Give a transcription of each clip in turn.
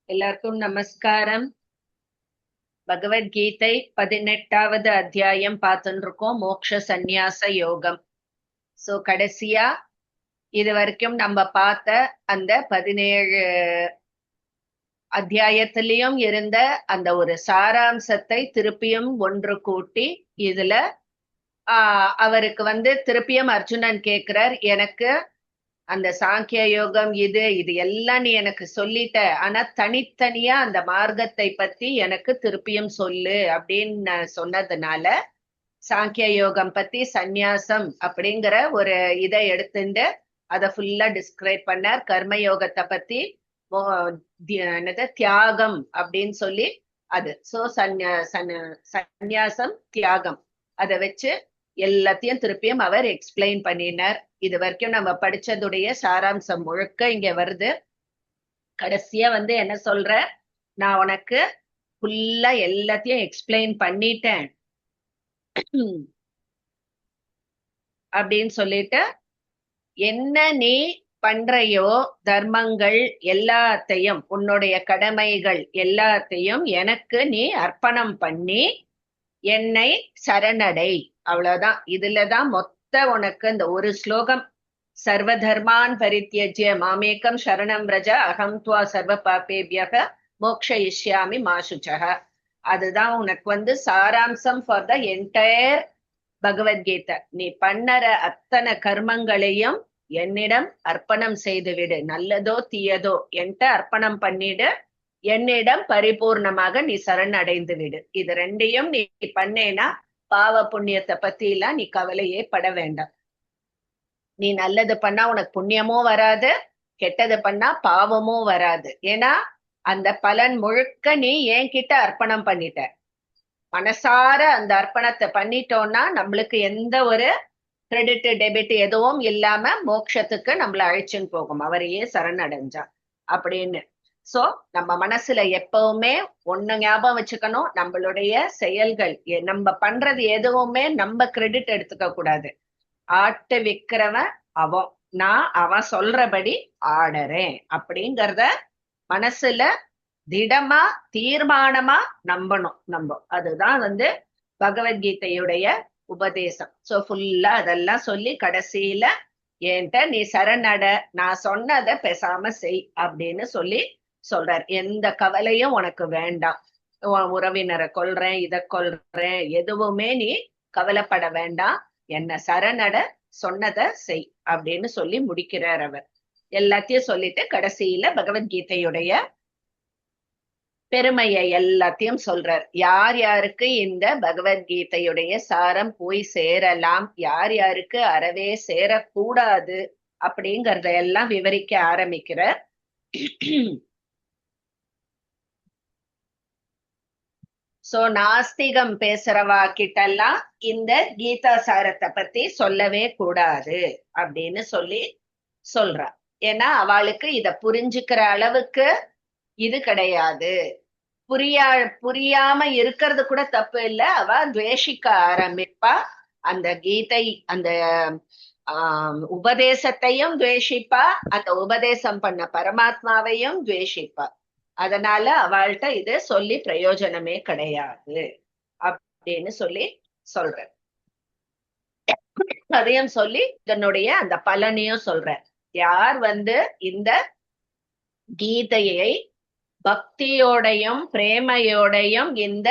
எல்லாருக்கும் நமஸ்காரம். பகவத்கீதை 18வது அத்தியாயம் பார்த்துட்டு இருக்கோம். மோக்ஷ சந்நியாச யோகம். சோ கடைசியா இது வரைக்கும் நம்ம பார்த்த அந்த 17 அத்தியாயத்திலையும் இருந்த அந்த ஒரு சாராம்சத்தை திருப்பியும் ஒன்று கூட்டி இதுல அவருக்கு திருப்பியும் அர்ஜுனன் கேக்குறார், எனக்கு அந்த சாங்கிய யோகம் இது எல்லாம் நீ எனக்கு சொல்லிட்ட, ஆனா தனித்தனியா அந்த மார்க்கத்தை பத்தி எனக்கு திருப்பியும் சொல்லு அப்படின்னு சொன்னதுனால சாங்கிய யோகம் பத்தி சந்நியாசம் அப்படிங்கிற ஒரு இதை எடுத்துட்டு அதை ஃபுல்லா டிஸ்கிரைப் பண்ணார். கர்ம யோகத்தை பத்தி என்னது தியாகம் அப்படின்னு சொல்லி அது சந்நியாசம் தியாகம் அதை வச்சு எல்லாத்தையும் திருப்பியும் அவர் எக்ஸ்பிளைன் பண்ணினார். இது வரைக்கும் நம்ம படிச்சதுடைய சாராம்சம் முழுக்க இங்க வருது. கடைசியா என்ன சொல்ற, நான் உனக்கு ஃபுல்லா எல்லாத்தையும் எக்ஸ்பிளைன் பண்ணிட்டேன் அப்படின்னு சொல்லிட்டு, என்ன நீ பண்றையோ தர்மங்கள் எல்லாத்தையும், உன்னுடைய கடமைகள் எல்லாத்தையும் எனக்கு நீ அர்ப்பணம் பண்ணி என்னை சரணடை. அவ்வளவுதான். இதுலதான் மொத்த உனக்கு இந்த ஒரு ஸ்லோகம். சர்வ தர்மான் பரித்யஜ்ய மாமேகம் சரணம் ரஜ அகம் துவா சர்வ பாபேபியக மோக்ஷயிஷ்யாமி மா சுச்சக. அதுதான் உனக்கு சாராம்சம் ஃபார் த என்டையர் பகவத்கீதை. நீ பண்ணற அத்தனை கர்மங்களையும் என்னிடம் அர்ப்பணம் செய்துவிடு. நல்லதோ தீயதோ என்கிட்ட அர்ப்பணம் பண்ணிடு, என்னிடம் பரிபூர்ணமாக நீ சரணடைந்து விடு. இது ரெண்டையும் நீ பண்ணேனா பாவ புண்ணியத்தை பத்தி எல்லாம் நீ கவலையே பட வேண்டாம். நீ நல்லது பண்ணா உனக்கு புண்ணியமும் வராது, கெட்டது பண்ணா பாவமும் வராது. ஏன்னா அந்த பலன் முழுக்க நீ என்கிட்ட அர்ப்பணம் பண்ணிட்ட. மனசார அந்த அர்ப்பணத்தை பண்ணிட்டோம்னா நம்மளுக்கு எந்த ஒரு கிரெடிட் டெபிட் எதுவும் இல்லாம மோட்சத்துக்கு நம்மள அழைச்சுன்னு போகும், அவரையே சரணடைஞ்சா அப்படின்னு. சோ நம்ம மனசுல எப்பவுமே ஒண்ணு ஞாபகம் வச்சுக்கணும், நம்மளுடைய செயல்கள் நம்ம பண்றது எதுவுமே நம்ம கிரெடிட் எடுத்துக்க கூடாது. ஆட்டு விக்கிறவன் அவன், நான் அவன் சொல்றபடி ஆடுறேன் அப்படிங்கறத மனசுல திடமா தீர்மானமா நம்பணும். அதுதான் பகவத்கீதையுடைய உபதேசம். சோ ஃபுல்லா அதெல்லாம் சொல்லி கடைசியில என்கிட்ட நீ சரணட, நான் சொன்னதை பேசாம செய் அப்படின்னு சொல்லி சொல்றார். எந்த கவலையும் உனக்கு வேண்டாம். உறவினரை கொல்றேன், இதை கொல்றேன், எதுவுமே நீ கவலைப்பட வேண்டாம். என்ன சரணட, சொன்னதை செய் அப்படின்னு சொல்லி முடிக்கிறார் அவர். எல்லாத்தையும் சொல்லிட்டு கடைசியில பகவத்கீதையுடைய பெருமையை எல்லாத்தையும் சொல்றார். யார் யாருக்கு இந்த பகவத்கீதையுடைய சாரம் போய் சேரலாம், யார் யாருக்கு அறவே சேரக்கூடாது அப்படிங்கறத எல்லாம் விவரிக்க ஆரம்பிக்கிறார். சோ நாஸ்திகம் பேசுறவா கிட்டெல்லாம் இந்த கீதா சாரத்தை பத்தி சொல்லவே கூடாது அப்படின்னு சொல்லி சொல்றா. ஏன்னா அவளுக்கு இத புரிஞ்சுக்கிற அளவுக்கு இது கிடையாது. புரியாம இருக்கிறது கூட தப்பு இல்ல. அவ துவேஷிக்க ஆரம்பிப்பா. அந்த கீதை அந்த உபதேசத்தையும் துவேஷிப்பா, அந்த உபதேசம் பண்ண பரமாத்மாவையும் துவேஷிப்பா. அதனால அவள்கிட்ட இது சொல்லி பிரயோஜனமே கிடையாது அப்படின்னு சொல்லி சொல்ற. அதையும் சொல்லி இதனுடைய அந்த பலனையும் சொல்ற. யார் இந்த கீதையை பக்தியோடையும் பிரேமையோடையும் இந்த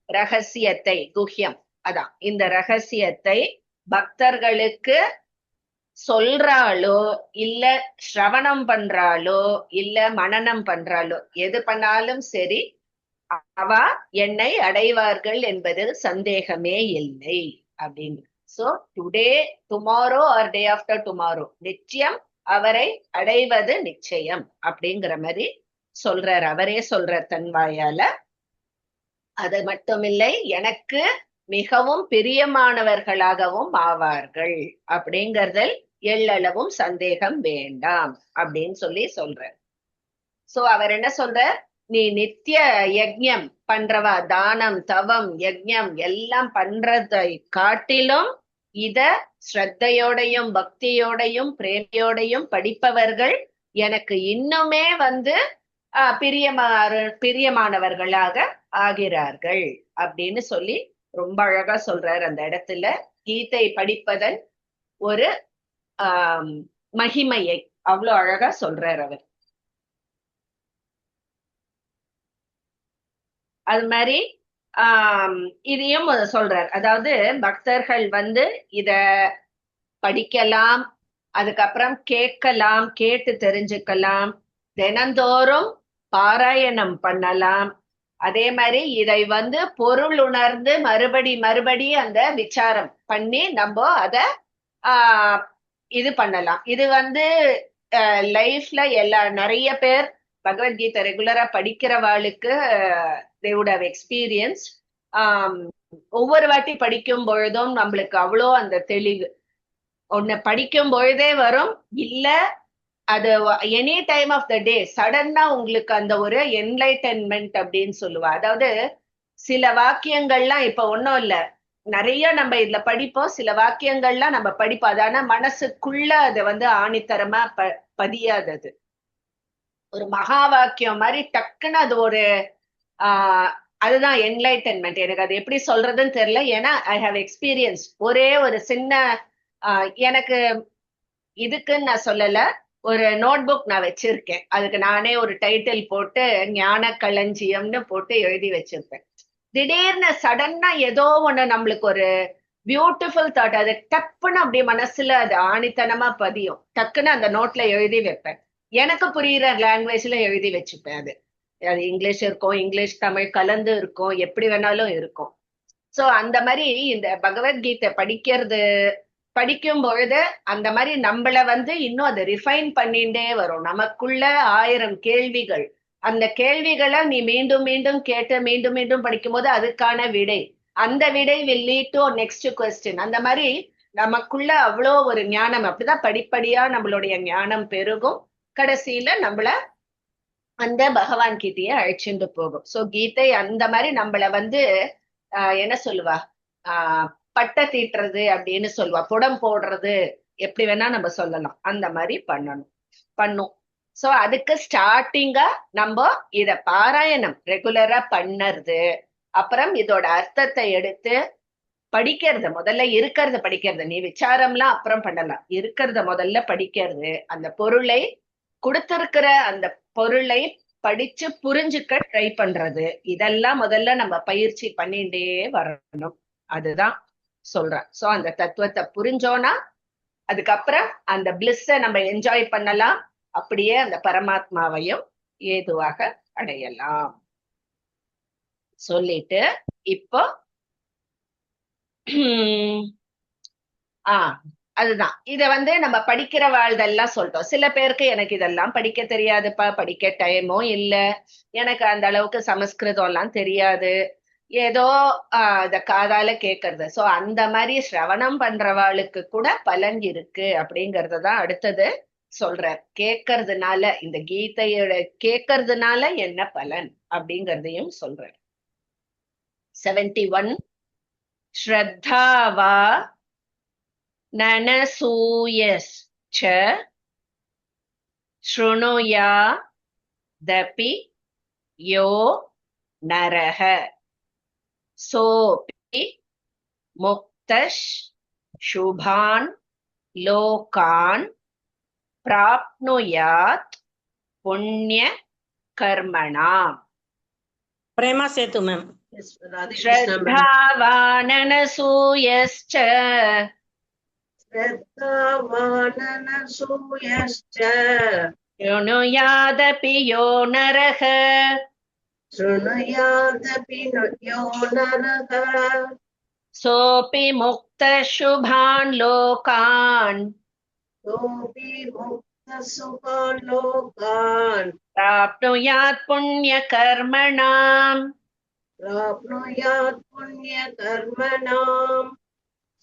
ரகசியத்தை, குஹ்யம் அதான், இந்த ரகசியத்தை பக்தர்களுக்கு சொல்றாளோ இல்ல ஸ்ரவணம் பண்றாளோ இல்ல மனனம் பண்றாளோ, எது பண்ணாலும் சரி அவ என்னை அடைவார்கள் என்பது சந்தேகமே இல்லை அப்படின்னு. So today, tomorrow R day after tomorrow நிச்சயம் அவரை அடைவது நிச்சயம் அப்படிங்கிற மாதிரி சொல்றார். அவரே சொல்றார் தன் வாயால. அது மட்டுமில்லை, எனக்கு மிகவும் பிரியமானவர்களாகவும் ஆவார்கள் அப்படிங்கறதில் எள்ளளவும் சந்தேகம் வேண்டாம் அப்படின்னு சொல்லி சொல்றார். சோ அவர் என்ன சொல்றார், நீ நித்திய யஜ்ஞம் பண்றவா, தானம் தவம் யஜ்ஞம் எல்லாம் பண்றதை காட்டிலும் இத ஸ்ரத்தையோடையும் பக்தியோடையும் பிரேமையோடையும் படிப்பவர்கள் எனக்கு இன்னுமே பிரியமானவர்களாக ஆகிறார்கள் அப்படின்னு சொல்லி ரொம்ப அழகா சொல்றார் அந்த இடத்துல. கீதை படிப்பதன் ஒரு மகிமையை அவ்வளவு அழகா சொல்றார் அவர். அது மாதிரி இதையும் சொல்றார். அதாவது பக்தர்கள் இத படிக்கலாம், அதுக்கப்புறம் கேட்கலாம், கேட்டு தெரிஞ்சுக்கலாம், தினந்தோறும் பாராயணம் பண்ணலாம். அதே மாதிரி இதை பொருள் உணர்ந்து மறுபடி அந்த விசாரம் பண்ணி நம்ம அத இது பண்ணலாம். இது லைஃப்ல நிறைய பேர் பகவத்கீதை ரெகுலரா படிக்கிறவாளுக்கு they would have experienced. ஒவ்வொரு வாட்டி படிக்கும் பொழுதும் நம்மளுக்கு அவ்வளோ அந்த தெளிவு ஒன்னு படிக்கும் பொழுதே வரும். இல்ல அது எனி டைம் ஆஃப் த டே சடனா உங்களுக்கு அந்த ஒரு என்லைட்டன்மெண்ட் அப்படின்னு சொல்லுவா. அதாவது சில வாக்கியங்கள்லாம் இப்ப ஒன்னும் இல்ல, நிறைய நம்ம இதுல படிப்போம். சில வாக்கியங்கள்லாம் நம்ம படிப்போம், அது ஆனா மனசுக்குள்ள அது ஆணித்தரமா பதியாதது. ஒரு மகா வாக்கியம் மாதிரி டக்குன்னு அது ஒரு அதுதான் என்லைட்டன்மெண்ட். எனக்கு அது எப்படி சொல்றதுன்னு தெரியல. ஏன்னா ஐ ஹாவ் எக்ஸ்பீரியன்ஸ். ஒரே ஒரு சின்ன எனக்கு இதுக்குன்னு நான் சொல்லல, ஒரு நோட் புக் நான் வச்சிருக்கேன். அதுக்கு நானே ஒரு டைட்டில் போட்டு ஞான களஞ்சியம்னு போட்டு எழுதி வச்சிருப்பேன். திடீர்னு சடனா ஏதோ ஒண்ணு நம்மளுக்கு ஒரு பியூட்டிஃபுல் தாட், அது டக்குன்னு அப்படியே மனசுல அது ஆணித்தனமா பதியும். டக்குன்னு அந்த நோட்ல எழுதி வைப்பேன். எனக்கு புரியுற லாங்குவேஜ்ல எழுதி வச்சுப்பேன். அது இங்கிலீஷ் இருக்கும், இங்கிலீஷ் தமிழ் கலந்து இருக்கும், எப்படி வேணாலும் இருக்கும். சோ அந்த மாதிரி இந்த பகவத்கீதை படிக்கும் பொழுது அந்த மாதிரி நம்மள இன்னும் அதை ரிஃபைன் பண்ணிட்டே வரும். நமக்குள்ள 1000 கேள்விகள், அந்த கேள்விகளை நீ மீண்டும் மீண்டும் கேட்டு மீண்டும் மீண்டும் படிக்கும் போது அதுக்கான விடை, அந்த விடை will lead to next question. அந்த மாதிரி நமக்குள்ள அவ்வளோ ஒரு ஞானம், அப்படிதான் படிப்படியா நம்மளுடைய ஞானம் பெருகும். கடைசியில நம்மள அந்த பகவான் கிட்டயே அழைச்சிட்டு போகும். சோ கீதை அந்த மாதிரி நம்மள என்ன சொல்லுவா, பட்ட தீட்டுறது அப்படின்னு சொல்லுவா, புடம் போடுறது, எப்படி வேணா நம்ம சொல்லலாம். அந்த மாதிரி பண்ணும். சோ அதுக்கு ஸ்டார்டிங்கா நம்ம இத பாராயணம் ரெகுலரா பண்ணறது, அப்புறம் இதோட அர்த்தத்தை எடுத்து படிக்கிறது. முதல்ல இருக்கிறத படிக்கிறது, நீ விசாரம்லாம் அப்புறம் பண்ணலாம். இருக்கிறத முதல்ல படிக்கிறது, அந்த பொருளை கொடுத்திருக்கிற அந்த பொருளை படிச்சு புரிஞ்சுக்க ட்ரை பண்றது, இதெல்லாம் முதல்ல நம்ம பயிற்சி பண்ணிட்டே வரணும். அதுதான் சொல்றேன். சோ அந்த தத்துவத்தை புரிஞ்சோன்னா அதுக்கப்புறம் அந்த பிளிஸ்ஸ நம்ம என்ஜாய் பண்ணலாம், அப்படியே அந்த பரமாத்மாவையும் ஏதுவாக அடையலாம் சொல்லிட்டு இப்போ அதுதான் இத நம்ம படிக்கிற வாழ்தெல்லாம் சொல்லிட்டோம். சில பேருக்கு எனக்கு இதெல்லாம் படிக்க தெரியாதுப்பா, படிக்க டைமும் இல்ல, எனக்கு அந்த அளவுக்கு சமஸ்கிருதம் எல்லாம் தெரியாது, ஏதோ இத காதால கேட்கறது. சோ அந்த மாதிரி சிரவணம் பண்றவாளுக்கு கூட பலன் இருக்கு அப்படிங்கறதுதான் அடுத்தது சொல்றார். கேட்கறதுனால, இந்த கீதையோட கேட்கறதுனால என்ன பலன் அப்படிங்கறதையும் சொல்றார். 71 ஸ்ரத்தாவா நனசூயஸ்ச ஸ்ருணுயாதபி யோ நரஹ சோபி முக்தஷ் சுபான் லோகான் பிராப்னுயாத் புண்ணிய கர்மணாம். பிரேமா சேது மேம். ஸ்ரத்தாவானனசூயஸ்ச ஸ்ருணுயாதபி யோ நரஹ சோபி முக்தः சுபான் லோகான் பிராப்னுயாத் புண்ணிய கர்மணாம்.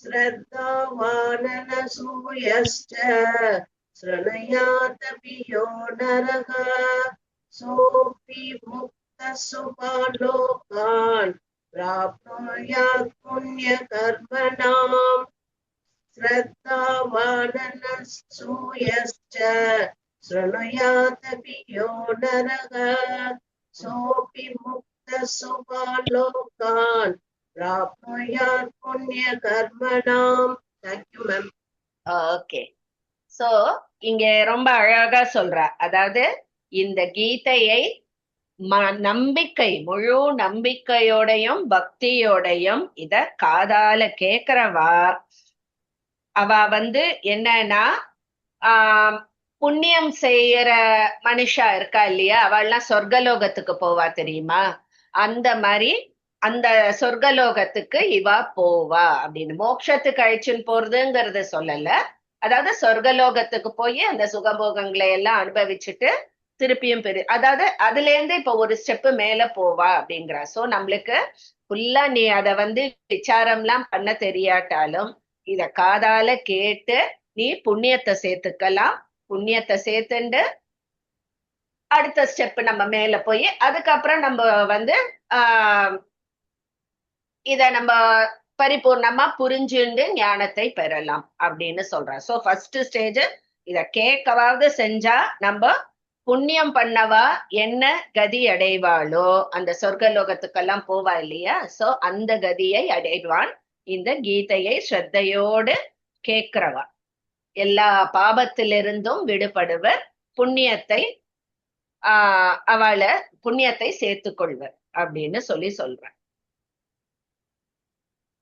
ஸ்ரத்தாவானனசூயஸ்ச ஸ்ருணுயாதபி யோ நரஹ சோபி முக்தः சுபான் லோகான் பிராப்னுயாத் புண்ணிய கர்மணாம். ஸ்ரத்தாவானனசூயஸ்ச शृणुयादपि यो नरः सोऽपि मुक्तः सुखान् प्राप्नुयात् पुण्यकर्मणाम्. Thank you, ma'am. Okay. So இங்க ரொம்ப அழகா சொல்றா. அதாவது இந்த கீதையை நம்பிக்கை, முழு நம்பிக்கையோடையும் பக்தியோடையும் இத காதால கேக்குறவா அவ என்னன்னா புண்ணியம் செய்யற மனுஷா இருக்கா இல்லையா, அவள்லாம் சொர்க்கலோகத்துக்கு போவா தெரியுமா, அந்த மாதிரி அந்த சொர்க்கலோகத்துக்கு இவ போவா அப்படின்னு. மோட்சத்துக்கு அழிச்சுன்னு போறதுங்கிறது சொல்லல, அதாவது சொர்க்கலோகத்துக்கு போய் அந்த சுகபோகங்களை எல்லாம் அனுபவிச்சுட்டு திருப்பியும் அதாவது அதுல இருந்து இப்ப ஒரு ஸ்டெப் மேல போவா அப்படிங்கிறா. சோ நம்மளுக்கு ஃபுல்லா நீ அத விசாரம்லாம் பண்ண தெரியாட்டாலும் இத காதால கேட்டு நீ புண்ணியத்தை சேர்த்துக்கலாம். புண்ணியத்தை சேர்த்துண்டு அடுத்த ஸ்டெப் நம்ம மேல போய் அதுக்கப்புறம் நம்ம இத நம்ம பரிபூர்ணமா புரிஞ்சுண்டு ஞானத்தை பெறலாம் அப்படின்னு சொல்றேன். சோ ஃபர்ஸ்ட் ஸ்டேஜ் இத கேட்கவாவது செஞ்சா நம்ம புண்ணியம் பண்ணவா என்ன கதி அடைவாளோ அந்த சொர்க்கலோகத்துக்கெல்லாம் போவா இல்லையா, சோ அந்த கதியை அடைவான் இந்த கீதையை ஸ்ரத்தையோடு கேட்கிறவா. எல்லா பாபத்திலிருந்தும் விடுபடுவர், புண்ணியத்தை அவளை புண்ணியத்தை சேர்த்து கொள்வர் அப்படின்னு சொல்றேன்.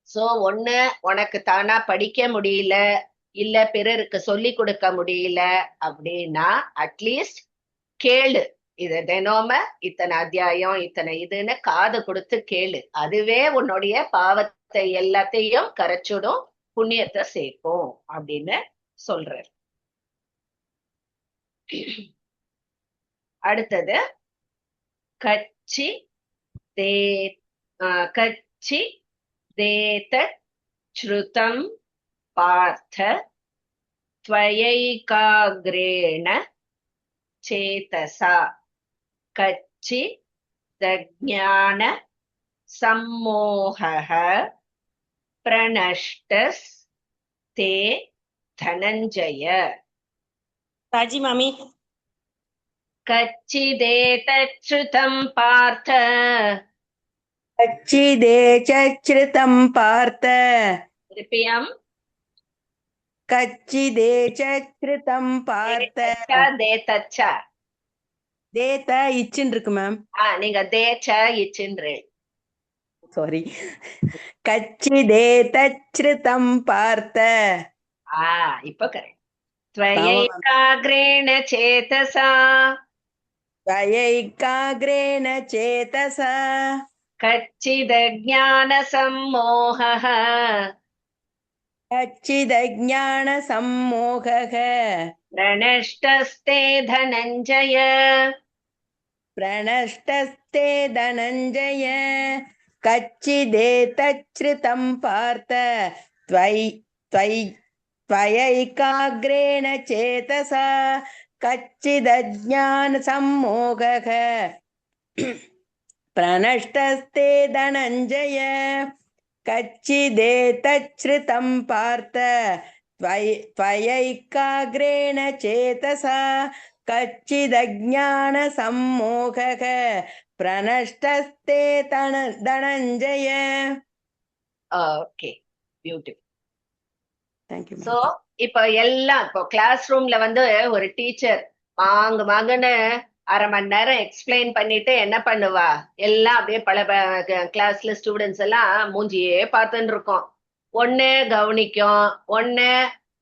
சோ ஒண்ணு உனக்கு தானா படிக்க முடியல, இல்ல பிறருக்கு சொல்லி கொடுக்க முடியல அப்படின்னா அட்லீஸ்ட் கேளு. இத தினோம இத்தனை அத்தியாயம் இத்தனை இதுன்னு காது கொடுத்து கேளு. அதுவே உன்னுடைய பாவத்தை எல்லாத்தையும் கரைச்சுடும், புண்ணியத்தை சேர்க்கும் அப்படின்னு சொல்றார். அடுத்தது கச்சி தே கச்சி தேதத் ஸ்ருதம் பார்த்த த்வயைகாக்ரேண சேதசா கச்சி தஜ்ஞான சம்மோஹः பிரணஷ்டஸ் தே தனஞ்சய. ராஜி மாமி. கச்சிதேதச்ருதம் பார்த்த கச்சிதேச்சச்ருதம் பார்த்த திருப்பியம் கச்சிதேச்சச்ருதம் பார்த்த தேதச்ச தேத இச்சின் இருக்கு மேம். நீங்க தேச்ச இச்சின்றே. சாரி. கச்சிதேதச்ருதம் பார்த்த. இப்ப கரெக்ட். त्वयैकाग्रेण चेतसा त्वयैकाग्रेण चेतसा कच्चिदज्ञानसम्मोहः कच्चिदज्ञानसम्मोहः प्रणष्टस्ते धनञ्जय प्रणष्टस्ते धनञ्जय कच्चिदेतच्छ्रुतं पार्थ त्वयैकाग्रेण चेतसा कच्चिदज्ञानसम्मोहः प्रणष्टस्ते धनञ्जय कच्चिदेतच्छ्रुतं पार्थ त्वयैकाग्रेण चेतसा कच्चिदज्ञानसम्मोहः प्रणष्टस्ते Dhananjaya. Okay, beautiful. Thank you. So இப்ப எல்லாம் இப்போ கிளாஸ் ரூம்ல ஒரு டீச்சர் மாங்குன்னு அரை மணி நேரம் எக்ஸ்பிளைன் பண்ணிட்டு என்ன பண்ணுவா, எல்லாம் அப்படியே பல கிளாஸ்ல ஸ்டூடெண்ட்ஸ் எல்லாம் மூஞ்சியே பார்த்துன்னு இருக்கோம். ஒண்ணு கவனிக்கும், ஒண்ணு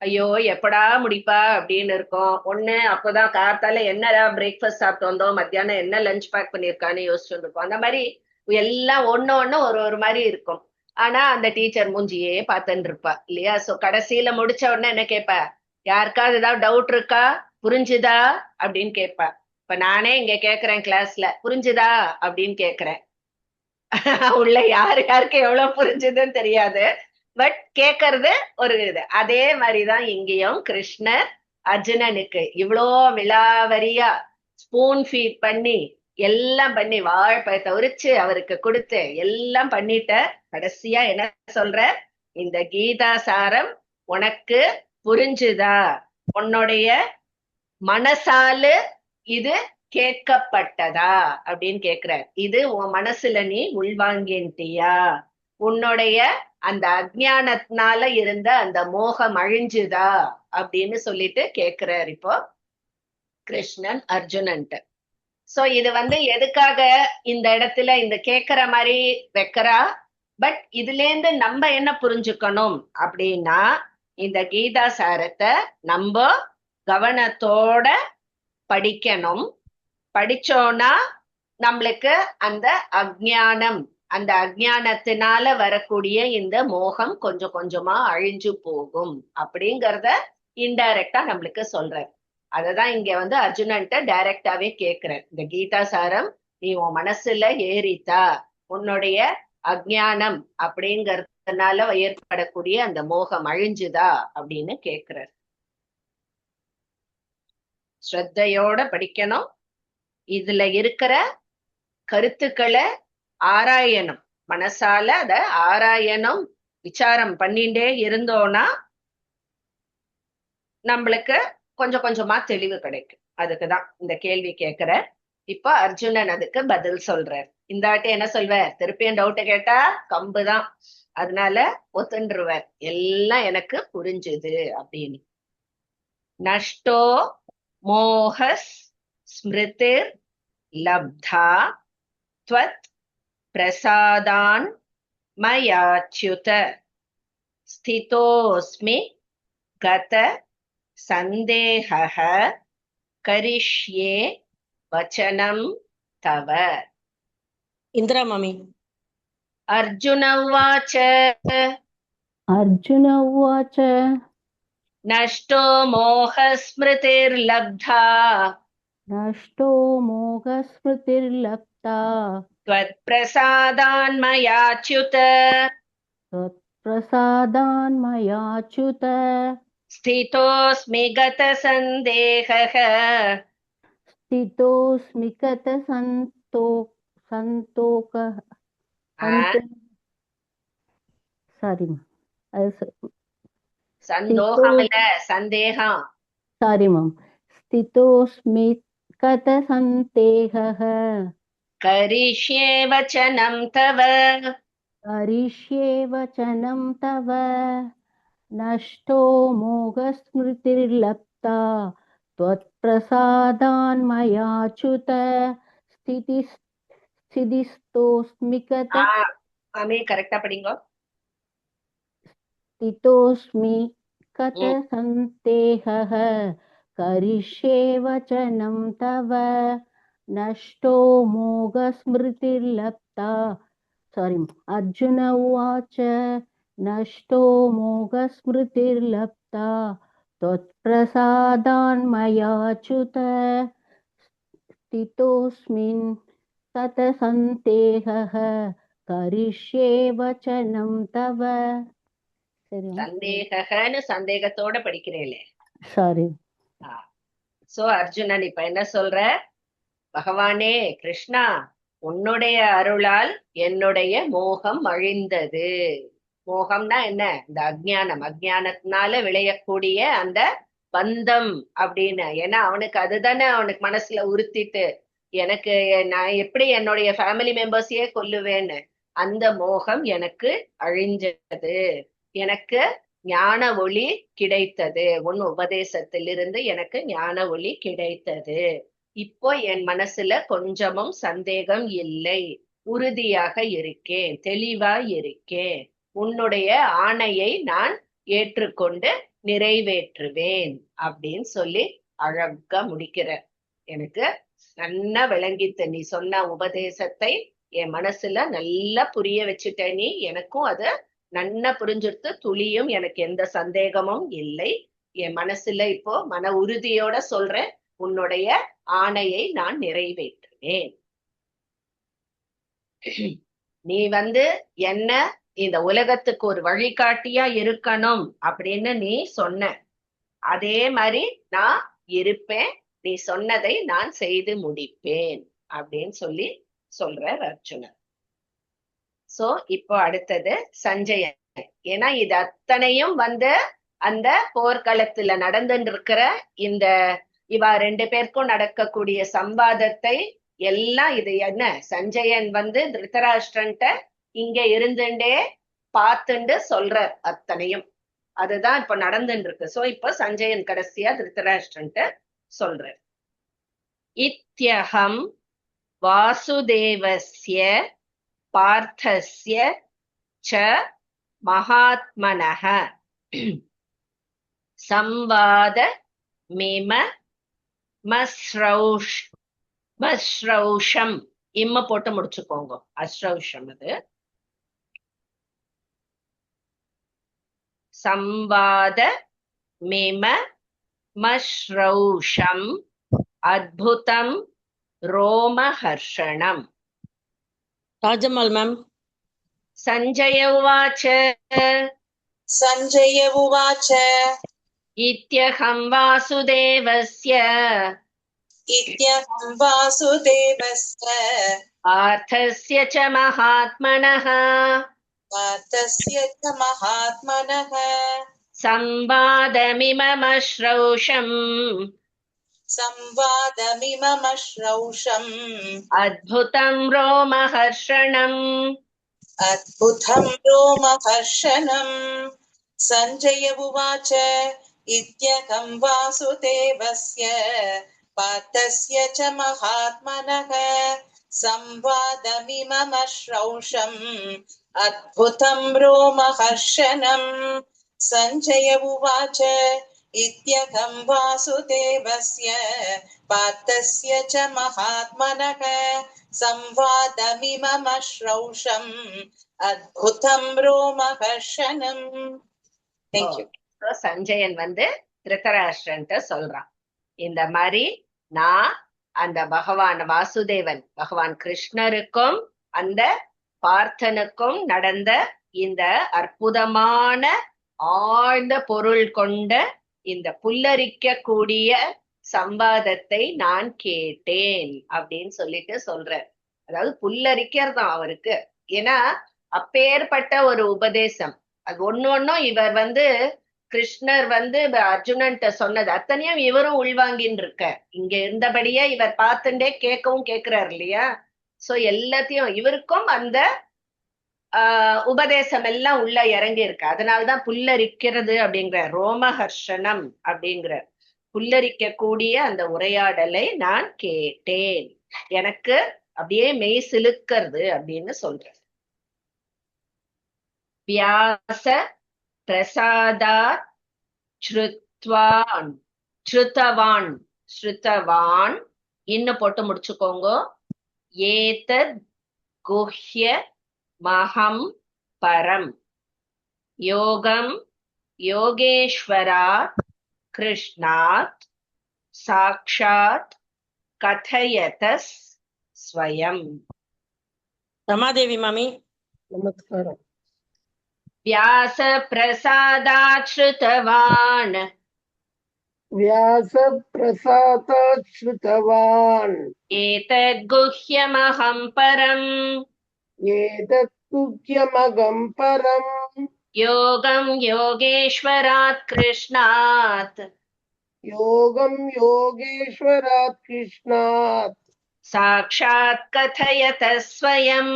ஐயோ எப்படா முடிப்பா அப்படின்னு இருக்கும், ஒண்ணு அப்போதான் காத்தால என்னடா பிரேக்ஃபாஸ்ட் சாப்பிட்டு வந்தோம், மத்தியானம் என்ன லஞ்ச் பேக் பண்ணிருக்கான்னு யோசிச்சுட்டு இருக்கோம். அந்த மாதிரி எல்லாம் ஒண்ணு ஒரு மாதிரி இருக்கும். ஆனா அந்த டீச்சர் மூஞ்சியே பார்த்துன்னு இருப்பா இல்லையா. சோ கடைசியில முடிச்ச உடனே என்ன கேட்பா, யாருக்காவது ஏதாவது டவுட் இருக்கா, புரிஞ்சுதா அப்படின்னு கேட்பா. இப்ப நானே இங்க கேக்குறேன் கிளாஸ்ல, புரிஞ்சுதா அப்படின்னு கேக்குறேன். உள்ள யாருக்கு எவ்வளவு புரிஞ்சுதுன்னு தெரியாது, பட் கேக்குறது ஒரு இது. அதே மாதிரிதான் இங்கேயும் கிருஷ்ணர் அர்ஜுனனுக்கு இவ்வளோ விலாவரியா ஸ்பூன் ஃபீட் பண்ணி எல்லாம் பண்ணி வாழைப்பழத்தை உரிச்சு அவருக்கு கொடுத்து எல்லாம் பண்ணிட்ட. கடைசியா என்ன சொல்ற, இந்த கீதா சாரம் உனக்கு புரிஞ்சுதா, உன்னுடைய மனசால இது கேட்கப்பட்டதா அப்படின்னு கேக்குறார். இது உன் மனசுல நீ உள்வாங்கிட்டியா? உன்னுடைய அந்த அஜ்ஞானத்தினால இருந்த அந்த மோகம் அழிஞ்சுதா அப்படின்னு சொல்லிட்டு கேக்குறார் இப்போ கிருஷ்ணன் அர்ஜுனன்ட்ட. சோ இது எதுக்காக இந்த இடத்துல இந்த கேக்குற மாதிரி வைக்கிறா? பட் இதுல இருந்து நம்ம என்ன புரிஞ்சுக்கணும் அப்படின்னா, இந்த கீதா சாரத்தை நம்ம கவனத்தோட படிக்கணும். படிச்சோம்னா நம்மளுக்கு அந்த அஜ்ஞானம், அந்த அஜ்ஞானத்தினால வரக்கூடிய இந்த மோகம் கொஞ்சம் கொஞ்சமா அழிஞ்சு போகும் அப்படிங்கறத இன்டைரக்டா நம்மளுக்கு சொல்றார். அததான் இங்க அர்ஜுனன்ட்ட டைரக்டாவே கேக்குறார். இந்த கீதா சாரம் நீ உன் மனசுல ஏறித்தா, உன்னுடைய அஜ்ஞானம் அப்படிங்கறதுனால ஏற்படக்கூடிய அந்த மோகம் அழிஞ்சுதா அப்படின்னு கேக்குறார். ஸ்ரத்தையோட படிக்கணும். இதுல இருக்கிற கருத்துக்களை ஆராயணும். மனசால அத ஆராயணும், விசாரம் பண்ணிட்டே இருந்தோம்னா நம்மளுக்கு கொஞ்சம் கொஞ்சமா தெளிவு கிடைக்கும். அதுக்குதான் இந்த கேள்வி கேட்கிற. இப்ப அர்ஜுனன் அதுக்கு பதில் சொல்றார். இந்த வாட்டி என்ன சொல்வார்? திருப்பியும் டவுட்ட கேட்டா கம்புதான், அதனால ஒத்துன்றுவார். எல்லாம் எனக்கு புரிஞ்சுது அப்படின்னு. நஷ்டோ மோகஸ் ஸ்மிருதிர் லப்தா த்வத் பிரசாதான் மயாச்யுத ஸ்திதோஸ்மி கத சந்தேஹ கரிஷ்யே வச்சனம் தவ. இந்திரா மாமி. அர்ஜுன உவாச்ச अर्जुन उवाच நஷ்டோ மோகஸ்மிருதிர்லப்தா नष्टो मोहस्मृतिर्लप्ता त्वत्प्रसादान्मयाच्युत त्वत्प्रसादान्मयाच्युत स्थितोऽस्मि गतसन्देहः स्थितोऽस्मि गतसन्तोकः सारी சந்தோகம் இல்ல, சந்தேகம். सारी मम स्थितोऽस्मि गतसन्देहः करिष्ये वचनं तव करिष्ये वचनं तव नष्टो मोहस्मृतिर्लप्ता त्वत्प्रसादान्मयाच्युत स्थितोऽस्मि மாமி கரெக்டா படிங்க. स्थितोऽस्मि गतसन्देहः करिष्ये वचनं तव नष्टो मोहस्मृतिर्लप्ता सारी अर्जुन उवाच नष्टो मोहस्मृतिर्लप्ता त्वत्प्रसादान्मयाच्युत स्थितोऽस्मिन् गतसन्देहः करिष्ये वचनं तव. சந்தேகன்னு சந்தேகத்தோட படிக்கிறேன். சாரி. சோ அர்ஜுனன் இப்ப என்ன சொல்ற? பகவானே கிருஷ்ணா, உன்னுடைய அருளால் என்னுடைய மோகம் அழிந்தது. மோகம்னா என்ன? இந்த அஜ்ஞானம், அஜ்ஞானத்தினால விளையக்கூடிய அந்த பந்தம் அப்படின்னு. ஏன்னா அவனுக்கு அதுதானே அவனுக்கு மனசுல உறுத்திட்டு, எனக்கு நான் எப்படி என்னுடைய ஃபேமிலி மெம்பர்ஸையே கொல்லுவேன்னு அந்த மோகம் எனக்கு அழிஞ்சது. எனக்கு ஞான ஒளி கிடைத்தது. உன் உபதேசத்திலிருந்து எனக்கு ஞான ஒளி கிடைத்தது. இப்போ என் மனசுல கொஞ்சமும் சந்தேகம் இல்லை, உறுதியாக இருக்கேன், தெளிவா இருக்கேன். உன்னுடைய ஆணையை நான் ஏற்றுக்கொண்டு நிறைவேற்றுவேன் அப்படின்னு சொல்லி அழகா முடிக்கிற. எனக்கு நல்லா விளங்கித்த, நீ சொன்ன உபதேசத்தை என் மனசுல நல்லா புரிய வச்சுட்ட. நீ எனக்கும் அது நன்னா புரிஞ்சுட்டு, துளியும் எனக்கு எந்த சந்தேகமும் இல்லை. என் மனசுல இப்போ மன உறுதியோட சொல்றேன், உன்னுடைய ஆணையை நான் நிறைவேற்றுவேன். நீ என்ன இந்த உலகத்துக்கு ஒரு வழிகாட்டியா இருக்கணும் அப்படின்னு நீ சொன்ன. அதே மாதிரி நான் இருப்பேன். நீ சொன்னதை நான் செய்து முடிப்பேன் அப்படின்னு சொல்லி சொல்றார் அர்ஜுனன். சோ இப்போ அடுத்தது சஞ்சயன். ஏன்னா இது அத்தனையும் அந்த போர்க்களத்துல நடந்துட்டு இருக்கிற இந்த இவா ரெண்டு பேருக்கும் நடக்கக்கூடிய சம்வாதத்தை எல்லாம் இது என்ன சஞ்சயன் வந்து திருதராஷ்டிரன்ட்ட இங்க இருந்துட்டே பார்த்துண்டு சொல்றார் அத்தனையும். அதுதான் இப்ப நடந்துட்டு இருக்கு. சோ இப்ப சஞ்சயன் கடைசியா திருதராஷ்டிரன்ட்ட சொல்றார். இத்யஹம் வாசுதேவஸ்ய பார்த்தஸ்ய ச மகாத்மனஹ சம்வாத மிம மஸ்ரௌஷம் இம்ம போட்டு முடிச்சுக்கோங்க. அஸ்ரௌஷம் அது. சம்வாத மிம மஸ்ரௌஷம் அத்புதம் ரோமஹர்ஷணம். ராஜம்மாள் மேம். சஞ்சய உவாச்ச सञ्जय उवाच இத்யஹம் வாசுதேவஸ்ய इत्यहं वासुदेवस्य பார்த்தஸ்ய ச மகாத்மனः पार्थस्य च महात्मनः संवादमिममश्रौषम् संवादमिममश्रौषम् अद्भुतं रोमहर्षणम्. अद्भुतं रोमहर्षणम्. सञ्जय उवाच इत्यहं वासुदेवस्य पार्थस्य च महात्मनः संवादमिममश्रौषम् अद्भुतं रोमहर्षणम्. सञ्जय उवाच इत्यहं वासुदेवस्य पार्थस्य च महात्मनः संवादमिममश्रौषम् अद्भुतं रोमहर्षणम्. Thank you. So, சஞ்சயன் வந்து திருதராஷ்டிரன்ட்ட சொல்றான், இந்த மாதிரி நான் அந்த பகவான் வாசுதேவன் பகவான் கிருஷ்ணருக்கும் அந்த பார்த்தனுக்கும் நடந்த இந்த அற்புதமான ஆழ்ந்த பொருள் கொண்ட இந்த புல்லரிக்க கூடிய சம்வாதத்தை நான் கேட்டேன் அப்படின்னு சொல்லிட்டு சொல்றார். அதாவது புல்லரிக்கிறதான் அவருக்கு. ஏன்னா அப்பேற்பட்ட ஒரு உபதேசம் அது ஒன்னும் இவர் வந்து கிருஷ்ணர் வந்து அர்ஜுனன்ட்ட சொன்னது அத்தனையும் இவரும் உள்வாங்கின்னு இருக்க. இங்க இருந்தபடியே இவர் பார்த்துட்டே கேட்கவும் கேட்கிறார் இல்லையா. சோ எல்லாத்தையும் இவருக்கும் அந்த உபதேசம் எல்லாம் உள்ள இறங்கி இருக்கு. அதனால்தான் புல்லரிக்கிறது அப்படிங்கிற ரோமஹர்ஷனம் அப்படிங்கிற புல்லரிக்க கூடிய அந்த உரையாடலை நான் கேட்டேன், எனக்கு அப்படியே மெய் சிலுக்கிறது அப்படின்னு சொல்ற. வியாச பிரசாதாத் ஸ்ருதவான் இன்னும் போட்டு முடிச்சுக்கோங்க. ஏதத் குஹ்ய மகம் பரம் யோகம் யோகேஸ்வராத் கிருஷ்ணாத் சாக்ஷாத் கதயதஸ் ஸ்வயம். ரமாதேவி மாமி. நமஸ்காரம். வியாச பிரசாதாத் ஸ்ருதவான் व्यास प्रसादात् श्रुतवान् ஏதத் குஹ்யமஹம் பரம் एतत् गुह्यमगं परम् யோகம் யோகேஸ்வராத் கிருஷ்ணாத் योगं योगेश्वरात् कृष्णात् சாக்ஷாத் கதயதஸ் ஸ்வயம்.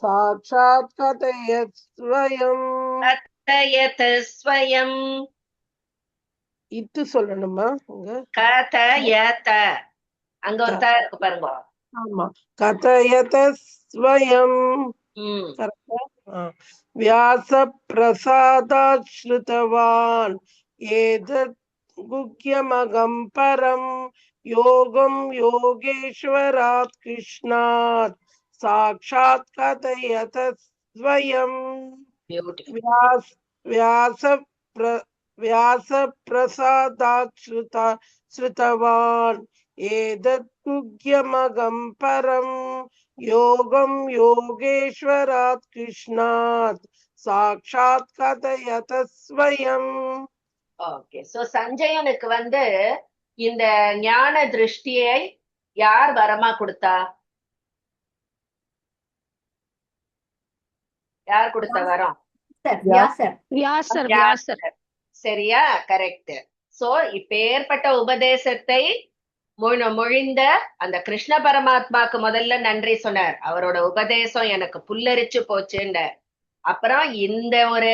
साक्षात् कथयत् स्वयम्. கதயதஸ் ஸ்வயம். இது சொல்லணுமா? அங்க கதயத அங்க ஒரு த இருக்கு பாருங்க. ஆமா, கதயத ஸ்வயம். கரெக்டா? व्यास प्रसादात् श्रुतवान् एतत् गुह्यमगं परम् योगं योगेश्वरात् कृष्णात् साक्षात् कथयत स्वयम्. व्यास प्रसादात् श्रुतवान् एतत् गुह्यमगं परम् योगं योगेश्वरात् कृष्णात् साक्षात् कथयत स्वयम्. ஓகே. சோ சஞ்சயனுக்கு வந்து இந்த ஞான திருஷ்டியை யார் வரமா கொடுத்தா? யார் கொடுத்த வரம்? வியாசர். வியாசர். சரியா? கரெக்ட். சோ இப்பேற்பட்ட உபதேசத்தை மொழிந்த அந்த கிருஷ்ண பரமாத்மாக்கு முதல்ல நன்றி சொன்னார். அவரோட உபதேசம் எனக்கு புல்லரிச்சு போச்சுன்னு. அப்புறம் இந்த ஒரு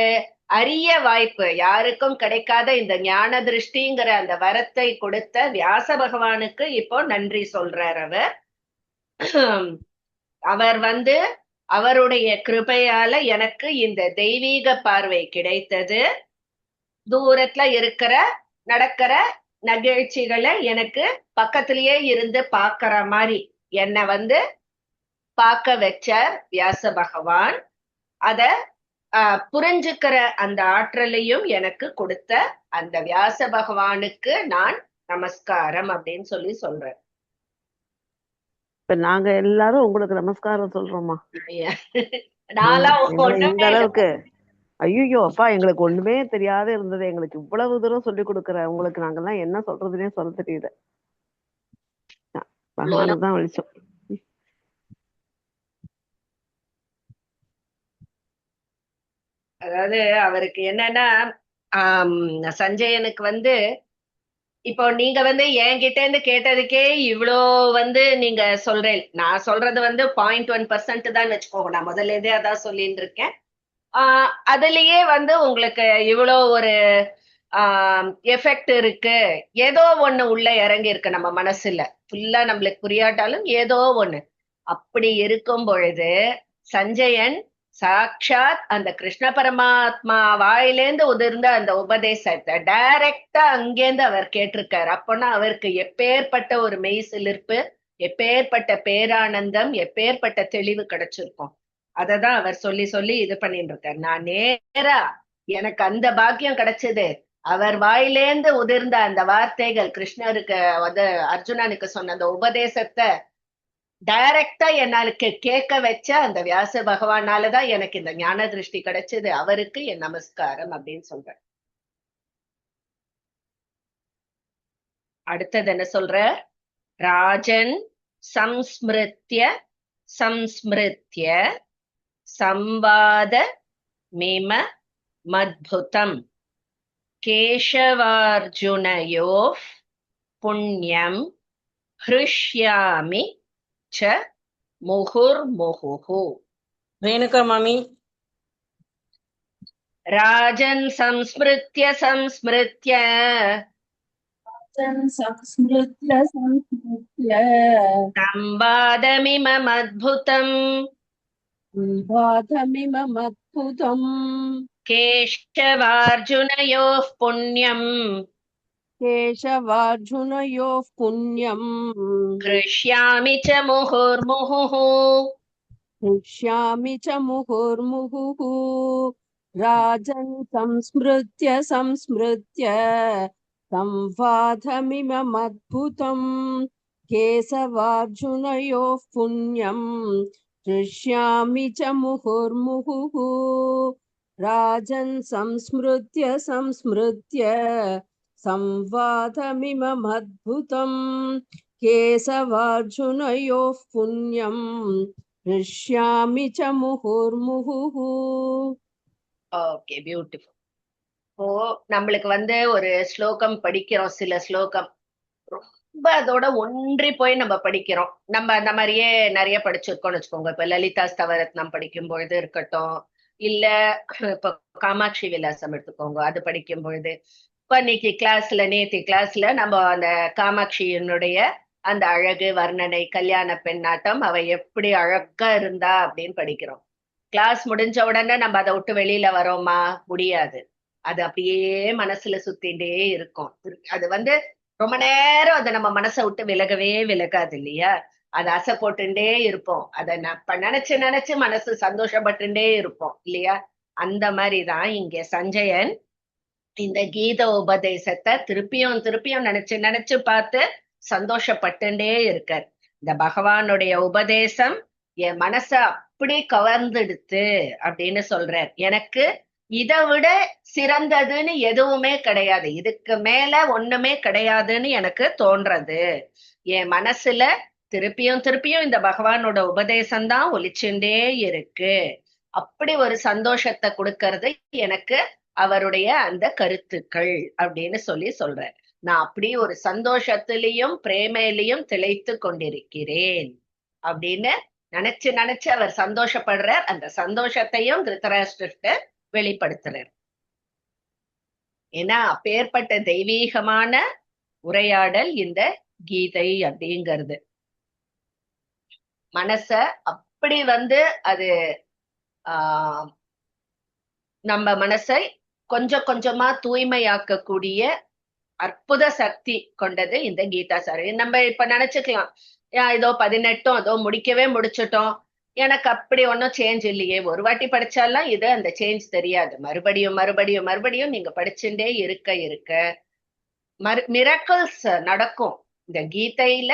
அரிய வாய்ப்பு, யாருக்கும் கிடைக்காத இந்த ஞான திருஷ்டிங்கிற அந்த வரத்தை கொடுத்த வியாச பகவானுக்கு இப்போ நன்றி சொல்றார் அவர். அவர் அவருடைய கிருபையால எனக்கு இந்த தெய்வீக பார்வை கிடைத்தது. தூரத்துல நடக்கிற நிகழ்ச்சிகளை எனக்கு பக்கத்திலேயே இருந்து பாக்குற மாதிரி என்ன பார்க்க வச்சார் வியாச பகவான். அத புரிஞ்சுக்கிற அந்த ஆற்றலையும் எனக்கு கொடுத்த அந்த வியாச பகவானுக்கு நான் நமஸ்காரம் அப்படின்னு சொல்றேன். இப்ப நாங்க எல்லாரும் உங்களுக்கு நமஸ்காரம் சொல்றோம்மா. நான்லாம் இந்த ஒண்ணுமே அளவுக்கு ஐயோ அப்பா, எங்களுக்கு ஒண்ணுமே தெரியாத இருந்தது. எங்களுக்கு இவ்வளவு தூரம் சொல்லி கொடுக்குற உங்களுக்கு நாங்கெல்லாம் என்ன சொல்றதுன்னே சொல்ல தெரியல. பகவானுக்கு தான் வெளிச்சம். அதாவது அவருக்கு என்னன்னா சஞ்சயனுக்கு இப்போ நீங்க என்கிட்ட இருந்து கேட்டதுக்கே இவ்வளோ நீங்க சொல்றேன். நான் சொல்றது 0.1% தான் வச்சுக்கோங்க. நான் முதல்ல இருந்தே அதான் சொல்லிட்டு இருக்கேன். அதுலயே உங்களுக்கு இவ்வளோ ஒரு எஃபெக்ட் இருக்கு. ஏதோ ஒண்ணு உள்ள இறங்கி இருக்கு நம்ம மனசுல. ஃபுல்லா நம்மளுக்கு புரியாட்டாலும் ஏதோ ஒண்ணு அப்படி இருக்கும் பொழுது சஞ்சயன் சாட்சாத் அந்த கிருஷ்ண பரமாத்மா வாயிலேந்து உதிர்ந்த அந்த உபதேசத்தை டைரக்டா அங்கேருந்து அவர் கேட்டிருக்காரு. அப்போனா அவருக்கு எப்பேற்பட்ட ஒரு மெய் சிலிர்ப்பு, எப்பேற்பட்ட பேரானந்தம், எப்பேற்பட்ட தெளிவு கிடைச்சிருக்கும். அததான் அவர் சொல்லி சொல்லி இது பண்ணிட்டு இருக்காரு. நான் நேரா எனக்கு அந்த பாக்கியம் கிடைச்சது. அவர் வாயிலேந்து உதிர்ந்த அந்த வார்த்தைகள், கிருஷ்ணருக்கு அர்ஜுனனுக்கு சொன்ன அந்த உபதேசத்தை டைரக்டா என்னாலுக்கு கேட்க வச்ச அந்த வியாச பகவானாலதான் எனக்கு இந்த ஞான திருஷ்டி கிடைச்சது. அவருக்கு என் நமஸ்காரம் அப்படின்னு சொல்றேன். அடுத்தது என்ன சொல்ற? ராஜன் சம்ஸ்மிருத்ய சம்ஸ்மிருத்ய சம்வாத மிம மத்புதம் கேசவார்ஜுனயோ புண்ணியம் ஹ்ருஷ்யாமி ச முகுர்முகுஹு. ரேணுகா மாமி. ராஜன் சம்ஸ்மிருத்ய சம்ஸ்மிருத்ய சம்வாதமிமம் அத்புதம் கேசவார்ஜுனயோः புண்ணியம் केशवार्जुनयोः पुण्यम् ஹ்ருஷ்யாமி ச முகுர்முகுஹு. हृष्यामि च मुहुर्मुहुः. राजन् संस्मृत्य संस्मृत्य संवादमिममद्भुतम् केशवार्जुनयोः पुण्यम् हृष्यामि च मुहुर्मुहुः. राजन् संस्मृत्य संस्मृत्य संवादमिममद्भुतम् केशवार्जुनयोः पुण्यम् हृष्यामि च मुहुर्मुहुः. Okay, beautiful. இப்போ நம்மளுக்கு ஒரு ஸ்லோகம் படிக்கிறோம், சில ஸ்லோகம் ரொம்ப அதோட ஒன்றி போய் நம்ம படிக்கிறோம். நம்ம அந்த மாதிரியே நிறைய படிச்சிருக்கோம்னு வச்சுக்கோங்க. இப்ப லலிதா ஸ்தவரத்னம் படிக்கும் பொழுது இருக்கட்டும், இல்ல இப்ப காமாட்சி விலாசம் எடுத்துக்கோங்க, அது படிக்கும் பொழுது. இப்ப நேத்தி கிளாஸ்ல நம்ம அந்த காமாட்சியினுடைய அந்த அழகு வர்ணனை, கல்யாண பெண்ணாட்டம், அவ எப்படி அழகா இருந்தா அப்படின்னு படிக்கிறோம். கிளாஸ் முடிஞ்ச உடனே நம்ம அதை விட்டு வெளியில வரோமா? முடியாது. அது அப்படியே மனசுல சுத்திண்டே இருக்கும். அது ரொம்ப நேரம் அதை நம்ம மனசை விட்டு விலகாது இல்லையா? அது ஆசை போட்டுட்டே இருப்போம். அதை நினைச்சு நினைச்சு மனசு சந்தோஷப்பட்டுட்டே இருப்போம் இல்லையா? அந்த மாதிரிதான் இங்க சஞ்சயன் இந்த கீத உபதேசத்தை திருப்பியும் திருப்பியும் நினைச்சு நினைச்சு பார்த்து சந்தோஷப்பட்டுட்டே இருக்கார். இந்த பகவானுடைய உபதேசம் என் மனச அப்படி கவர்ந்துடுத்து அப்படின்னு சொல்றார். எனக்கு இதை விட சிறந்ததுன்னு எதுவுமே கிடையாது, இதுக்கு மேல ஒண்ணுமே கிடையாதுன்னு எனக்கு தோன்றது. என் மனசுல திருப்பியும் திருப்பியும் இந்த பகவானோட உபதேசம் தான் ஒலிச்சுட்டே இருக்கு. அப்படி ஒரு சந்தோஷத்தை கொடுக்கறது எனக்கு அவருடைய அந்த கருத்துக்கள் அப்படின்னு சொல்றார். நான் அப்படி ஒரு சந்தோஷத்திலையும் பிரேமையிலையும் திளைத்து கொண்டிருக்கிறேன் அப்படின்னு நினைச்சு அவர் சந்தோஷப்படுறார். அந்த சந்தோஷத்தையும் திருதராஷ்டிரர்கிட்ட வெளிப்படுத்துறார். ஏன்னா அப்பேற்பட்ட தெய்வீகமான உரையாடல் இந்த கீதை அப்படிங்கிறது. மனச அப்படி அது நம்ம மனசை கொஞ்சம் கொஞ்சமா தூய்மையாக்கக்கூடிய அற்புத சக்தி கொண்டது இந்த கீதா சார். நம்ம இப்ப நினைச்சுக்கலாம், ஏதோ 18 ஏதோ முடிச்சிட்டோம், எனக்கு அப்படி ஒன்னும் சேஞ்ச் இல்லையே. ஒரு வாட்டி படிச்சாலாம் இது அந்த சேஞ்ச் தெரியாது. மறுபடியும் மறுபடியும் மறுபடியும் நீங்க படிச்சுட்டே இருக்க மிராக்கிள்ஸ் நடக்கும். இந்த கீதையில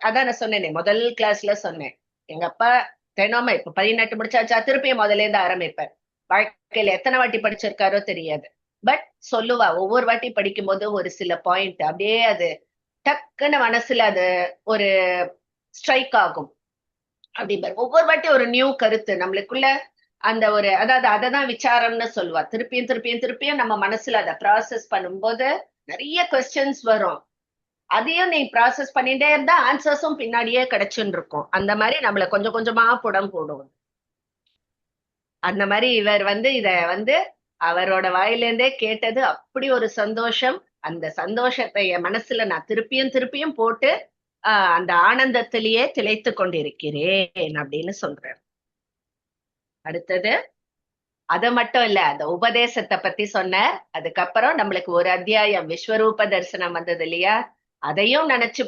அதான் நான் சொன்னேனே, முதல் கிளாஸ்ல சொன்னேன், எங்க அப்பா தினமா இப்ப 18 முடிச்சாச்சா திருப்பியும் முதல்ல இருந்து ஆரம்பிப்பார். வாழ்க்கையில எத்தனை வாட்டி படிச்சிருக்காரோ தெரியாது, பட் சொல்லுவா. ஒவ்வொரு வாட்டி படிக்கும் போது ஒரு சில பாயிண்ட் அப்படியே அது டக்குன்னு மனசுல அது ஒரு ஸ்ட்ரைக் ஆகும். அப்படிம்பாரு. ஒவ்வொரு வாட்டி ஒரு நியூ கருத்து நம்மளுக்குள்ள அந்த ஒரு அதாவது அததான் விசாரம்னு சொல்லுவா. திருப்பியும் திருப்பியும் திருப்பியும் நம்ம மனசுல அதை ப்ராசஸ் பண்ணும்போது நிறைய கொஸ்டின்ஸ் வரும். அதையும் நீ ப்ராசஸ் பண்ணிட்டே இருந்தா ஆன்சர்ஸும் பின்னாடியே கிடைச்சுன்னு இருக்கும். அந்த மாதிரி நம்மள கொஞ்சம் கொஞ்சமா புடம் போடுவோம். அந்த மாதிரி இவர் இத அவரோட வாயிலேருந்தே கேட்டது அப்படி ஒரு சந்தோஷம். அந்த சந்தோஷத்தை என் மனசுல நான் திருப்பியும் திருப்பியும் போட்டு அந்த ஆனந்தத்திலேயே திளைத்து கொண்டிருக்கிறேன் அப்படின்னு சொல்றார். அடுத்தது அது மட்டும் இல்ல, அந்த உபதேசத்தை பத்தி சொன்னார். அதுக்கப்புறம் நம்மளுக்கு ஒரு அத்தியாயம் விஸ்வரூப தரிசனம் வந்தது இல்லையா, அதையும் நினைச்சு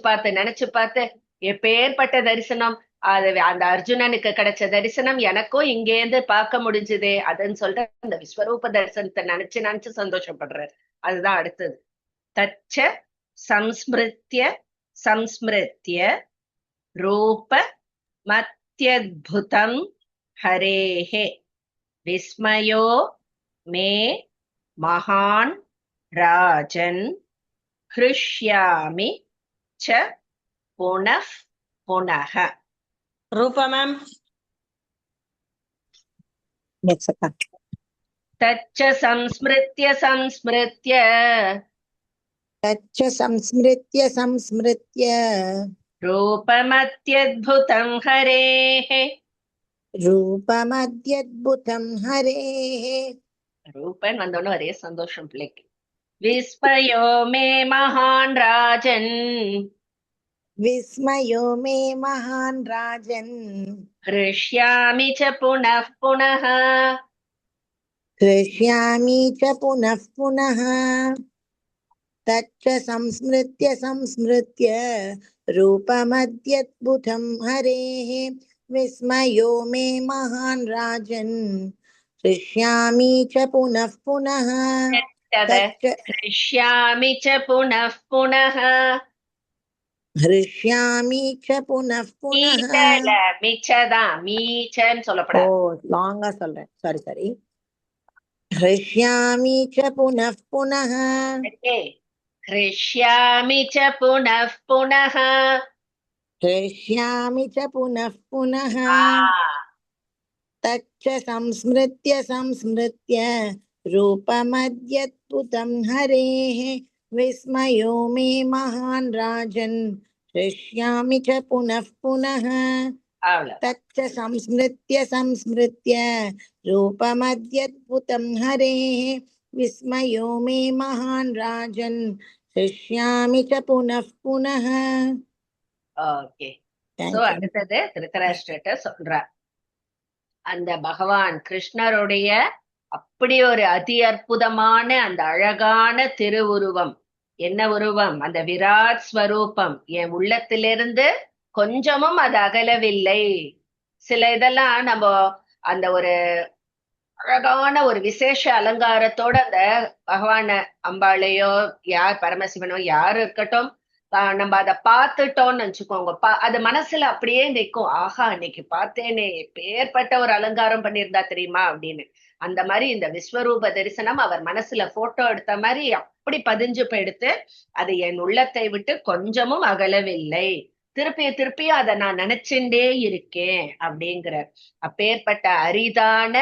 பார்த்து எப்பேற்பட்ட தரிசனம் அது அந்த அர்ஜுனனுக்கு கிடைச்ச தரிசனம் எனக்கும் இங்கேருந்து பார்க்க முடிஞ்சுதே அதுன்னு சொல்லிட்டு அந்த விஸ்வரூப தரிசனத்தை நினைச்சு சந்தோஷப்படுறாரு. அதுதான் அடுத்தது. தச்ச சம்ஸ்மிருத்ய ரூப மத்யத்புதம் ஹரேஹே விஸ்மயோ மே மகான் ராஜன் ஹ்ருஷ்யாமி ச புனః புனः. ரூபா மேம். தச்ச சம்ஸ்மிருத்ய ரூபமத்யத்புதம் ஹரேஹ ரூபன் வந்தோன்னு ஒரே சந்தோஷம் பிள்ளைக்கு. விஸ்மயோ மே மகான் ராஜன் ஹ்ருஷ்யாமி ச புனः தச்ச சம்ஸ்மிருத்ய ரூபமத்யத்புதம் ஹரேஹ விஸ்மயோ மே மகான் ராஜன் ஹ்ருஷ்யாமி ச புனः ஹ்ருஷ்யாமி ச புனः மீச்சன்னு சொல்லப்படாது. லாங்கா சொல்றேன், சாரி. ஹ்ருஷ்யாமி ச புனः ஹ்ருஷ்யாமி ச புனः தச்ச சம்ஸ்மிருத்ய ரூபமத்யத்புதம் ஹரேஹ விஸ்மயோ மே மகான் ராஜன் ஹ்ருஷ்யாமி ச புனः தச்ச சம்ஸ்மிருத்ய ரூபமத்யத்புதம் ஹரேஹ விஸ்மயோ மே மகான் ராஜன் ஹ்ருஷ்யாமி ச புனः. ஓகே. சோ அடுத்தது திருதராஷ்டிரர்ட்ட சொல்றார். அந்த பகவான் கிருஷ்ணருடைய அப்படி ஒரு அதி அற்புதமான அந்த அழகான திருவுருவம். என்ன உருவம்? அந்த விராட் ஸ்வரூபம் என் உள்ளத்திலிருந்து கொஞ்சமும் அது அகலவில்லை. சில இதெல்லாம் நம்ம அந்த ஒரு அழகான ஒரு விசேஷ அலங்காரத்தோட அந்த பகவான அம்பாளையோ யார் பரமசிவனோ யாரு இருக்கட்டும் நம்ம அதை பார்த்துட்டோம்னு நினைச்சுக்கோங்க, அது மனசுல அப்படியே நிற்கும். ஆஹா, இன்னைக்கு பார்த்தேனே, பேர்பட்ட ஒரு அலங்காரம் பண்ணியிருந்தா தெரியுமா அப்படின்னு. அந்த மாதிரி இந்த விஸ்வரூப தரிசனம் அவர் மனசுல போட்டோ எடுத்த மாதிரி அப்படி பதிஞ்சு போயிடுத்து. அது என் உள்ளத்தை விட்டு கொஞ்சமும் அகலவில்லை. திருப்பியும் அதை நான் நினைச்சுட்டே இருக்கேன் அப்படிங்கிற அப்பேற்பட்ட அரிதான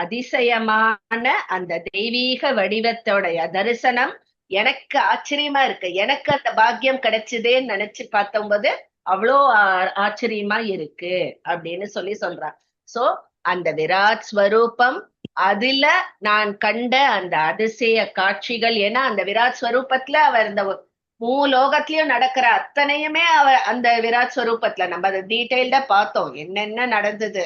அதிசயமான அந்த தெய்வீக வடிவத்தோடைய தரிசனம் எனக்கு ஆச்சரியமா இருக்கு. எனக்கு அந்த பாக்கியம் கிடைச்சதேன்னு நினைச்சு பார்த்தம்போது அவ்வளோ ஆச்சரியமா இருக்கு அப்படின்னு சொல்றான். சோ அந்த விராட் ஸ்வரூபம், அதுல நான் கண்ட அந்த அதிசய காட்சிகள், ஏன்னா அந்த விராட் ஸ்வரூபத்துல அவர் இந்த மூலோகத்திலயும் நடக்கிற அத்தனையுமே அந்த விராட் ஸ்வரூபத்துல நம்ம அதை டீட்டெயில்டா பார்த்தோம். என்னென்ன நடந்தது,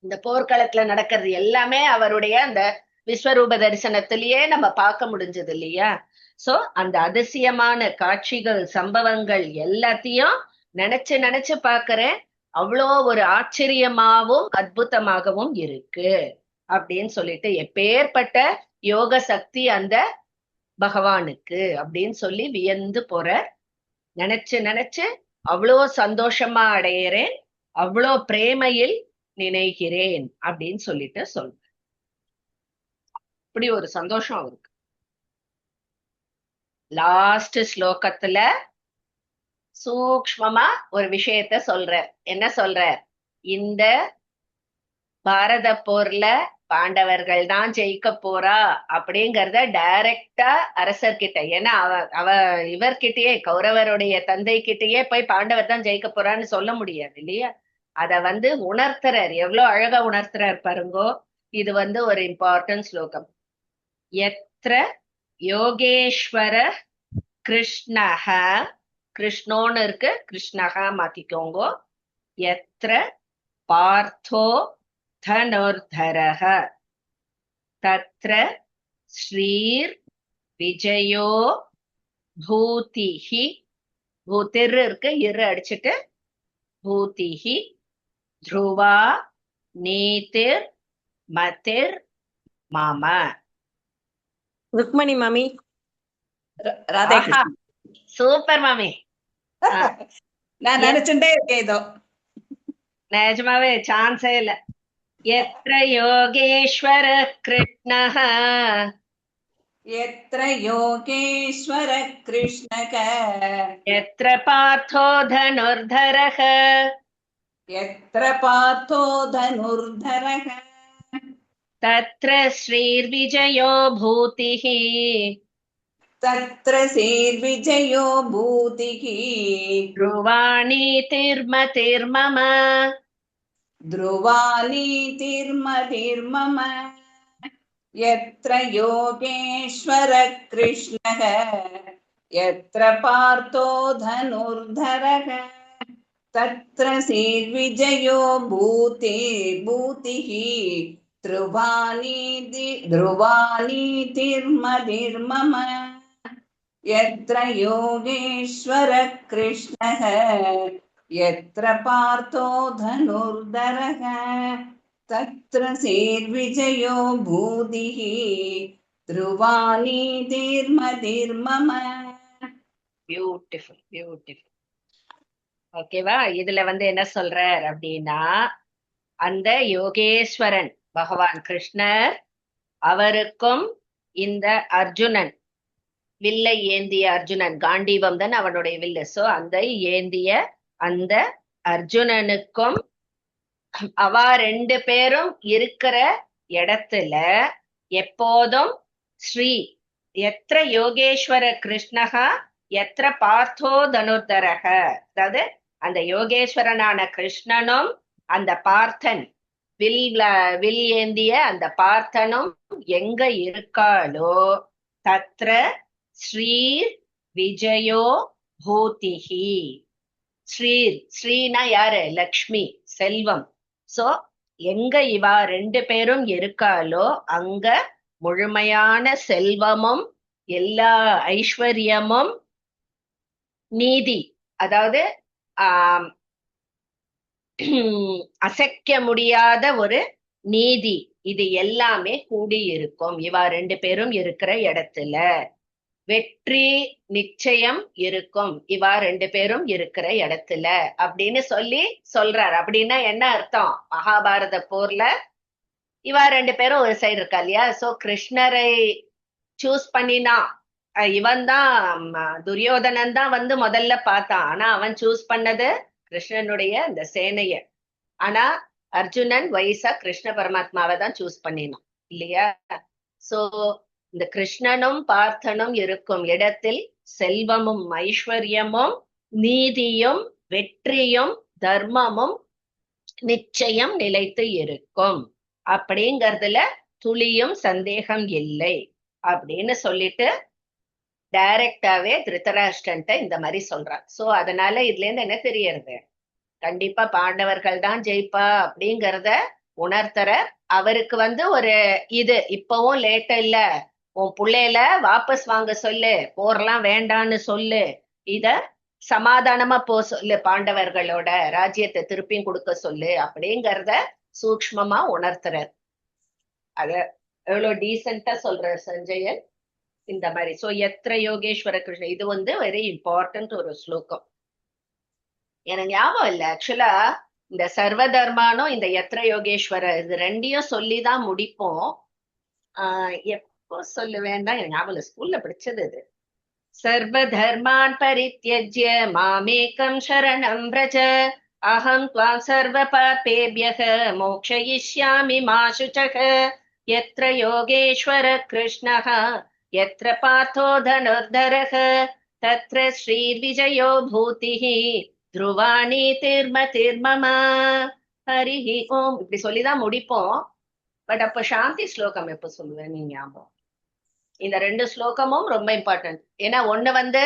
இந்த போர்க்களத்துல நடக்கிறது எல்லாமே அவருடைய அந்த விஸ்வரூப தரிசனத்திலேயே நம்ம பார்க்க முடிஞ்சது இல்லையா? சோ அந்த அதிசயமான காட்சிகள், சம்பவங்கள் எல்லாத்தையும் நினைச்சு நினைச்சு பாக்குறேன். அவ்வளோ ஒரு ஆச்சரியமாவும் அற்புதமாகவும் இருக்கு அப்படின்னு சொல்லிட்டு, எப்பேற்பட்ட யோக சக்தி அந்த பகவானுக்கு அப்படின்னு சொல்லி வியந்து போற. நினைச்சு நினைச்சு அவ்வளோ சந்தோஷமா அடையிறேன், அவ்வளோ பிரேமையில் நினைக்கிறேன் அப்படின்னு சொல்லிட்டு சொல்ற. இப்படி ஒரு சந்தோஷம் அவருக்கு. லாஸ்ட் ஸ்லோகத்துல சூக்ஷ்மமா ஒரு விஷயத்த சொல்ற. என்ன சொல்ற? இந்த பாரத போர்ல பாண்டவர்கள் தான் ஜெயிக்க போறா அப்படிங்கறத டைரக்டா அரசர்கிட்ட, ஏன்னா அவ இவர்கிட்டயே, கௌரவருடைய தந்தை கிட்டயே போய் பாண்டவர் தான் ஜெயிக்க போறான்னு சொல்ல முடியாது இல்லையா? அத உணர்த்துறார். எவ்வளவு அழகா உணர்த்துறார் பாருங்கோ. இது ஒரு இம்பார்ட்டன்ட் ஸ்லோகம். எத்ர யோகேஸ்வர கிருஷ்ணஹ, கிருஷ்ணோன்னு இருக்கு, கிருஷ்ணஹா மாத்திக்கோங்கோ. எத்ர பார்த்தோ தனுர்தரஹ தத்ர ஸ்ரீர் விஜயோ பூதிஹி, பூதிர் இருக்கு, இரு அடிச்சுட்டு பூதிஹி த்ருவா நீதிர் மதிர் மம. ருக்மணி மாமி. ராதே ஆஹா, சூப்பர் மாமி. நான் நினைச்சுட்டே இருக்கேன் இதோ. நிஜமாவே சான்ஸே இல்ல. எத்ர யோகேஸ்வர கிருஷ்ணஹ, எத்ர யோகேஸ்வர கிருஷ்ணக, எத்ர பார்த்தோ தனுர்தரஹ, எத்ர பார்த்தோ தனுர்தரக, தத்ர ஸ்ரீர்விஜயோ பூதிஹி, தத்ர சீர்விஜயோ பூதிஹி, த்ருவாணி திர்மதிர்மம. ध्रुवा नीतिर्मतिर्मम. यत्र योगेश्वर कृष्णः, यत्र पार्थो धनुर्धरः, तत्र श्रीर्विजयो भूतिः, ध्रुवा नीतिर्मतिर्मम. यत्र योगेश्वर कृष्णः, यत्र पार्थो धनुर्धरः, तत्र श्रीर्विजयो भूतिः, ध्रुवा नीतिर्मतिर्मम. Beautiful beautiful. ஓகேவா? இதுல என்ன சொல்றார் அப்படின்னா, அந்த யோகேஸ்வரன் பகவான் கிருஷ்ணர், அவருக்கும் இந்த அர்ஜுனன், வில்லை ஏந்திய அர்ஜுனன், காண்டீவம் தான் அவனுடைய வில்லு. சோ அந்த ஏந்திய அந்த அர்ஜுனனுக்கும் அவ ரெண்டு பேரும் இருக்கிற இடத்துல எப்போதும் ஸ்ரீ எத்திர யோகேஸ்வர கிருஷ்ணகா எத்திர பார்த்தோ தனுர்தரக, அதாவது அந்த யோகேஸ்வரனான கிருஷ்ணனும் அந்த பார்த்தன் வில் ஏந்திய அந்த பார்த்தனும் எங்க இருக்காளோ, தத்ர ஸ்ரீ விஜயோ பூதிஹி. ஸ்ரீனா யாரு? லக்ஷ்மி, செல்வம். சோ எங்க இவா ரெண்டு பேரும் இருக்காளோ அங்க முழுமையான செல்வமும் எல்லா ஐஸ்வர்யமும் நீதி, அதாவது அசைக்க முடியாத ஒரு நீதி, இது எல்லாமே கூடி இருக்கும் இவா ரெண்டு பேரும் இருக்கிற இடத்துல. வெற்றி நிச்சயம் இருக்கும் இவா ரெண்டு பேரும் இருக்கிற இடத்துல அப்படின்னு சொல்றார். அப்படின்னா என்ன அர்த்தம்? மகாபாரத போர்ல இவா ரெண்டு பேரும் ஒரு சைடு இருக்கா இல்லையா? சோ கிருஷ்ணரை சூஸ் பண்ணினா, இவன் தான் துரியோதனன் தான் முதல்ல பார்த்தான். ஆனா அவன் சூஸ் பண்ணது கிருஷ்ணனுடைய அந்த சேனைய. ஆனா அர்ஜுனன் வயசா கிருஷ்ண பரமாத்மாவை தான் சூஸ் பண்ணினான் இல்லையா? சோ இந்த கிருஷ்ணனும் பார்த்தனும் இருக்கும் இடத்தில் செல்வமும் ஐஸ்வர்யமும் நீதியும் வெற்றியும் தர்மமும் நிச்சயம் நிலைத்து இருக்கும் அப்படிங்கறதுல துளியும் சந்தேகம் இல்லை அப்படின்னு சொல்லிட்டு டைரக்டாவே திருதராஷ்டிரன்ட்ட இந்த மாதிரி சொல்றான். சோ அதனால இதுல இருந்து என்ன தெரியறது? கண்டிப்பா பாண்டவர்கள் தான் ஜெயிப்பா அப்படிங்கறத உணர்த்தற. அவருக்கு ஒரு இது இப்பவும் லேட் இல்ல, உன் புள்ளையில வாபஸ் வாங்க சொல்லு, போர்லாம் வேண்டான்னு சொல்லு, இத சமாதானமா போ சொல்லு, பாண்டவர்களோட ராஜ்யத்தை திருப்பியும் கொடுக்க சொல்லு அப்படிங்கறத சூக்ஷ்மமா உணர்த்துறார். அத எவ்வளவு டீசெண்டா சொல்றார் சஞ்சயன் இந்த மாதிரி. சோ எத்திர யோகேஸ்வர கிருஷ்ண, இது வெரி இம்பார்ட்டன்ட் ஒரு ஸ்லோகம். எனக்கு ஞாபகம் இல்ல ஆக்சுவலா இந்த சர்வ தர்மானும் இந்த எத்திர யோகேஸ்வர இது ரெண்டையும் சொல்லிதான் முடிப்போம். எப்போ சொல்லுவேன்னா எனக்கு ஞாபகம் இல்ல, ஸ்கூல்ல படிச்சது இது. சர்வ தர்மான் பரித்யஜ்ய மாமேகம் சரணம் வ்ரஜ அஹம் த்வாம் சர்வ பாபேப்யஹ மோக்ஷயிஷ்யாமி மா சுசக யத்ர யோகேஸ்வர கிருஷ்ணஹ யத்ர பார்த்தோ தனுர்தரஹ தத்ர ஸ்ரீர்விஜயோ பூதிஹ த்ருவாணி திர்மமா ஹரிஹி ஓம். இப்படி சொல்லிதான் முடிப்போம். பட் அப்ப சாந்தி ஸ்லோகம் எப்ப சொல்லுவேன் நீங்க ஞாபகம்? இந்த 2 ஸ்லோகமும் ரொம்ப இம்பார்ட்டன்ட். ஏன்னா ஒண்ணு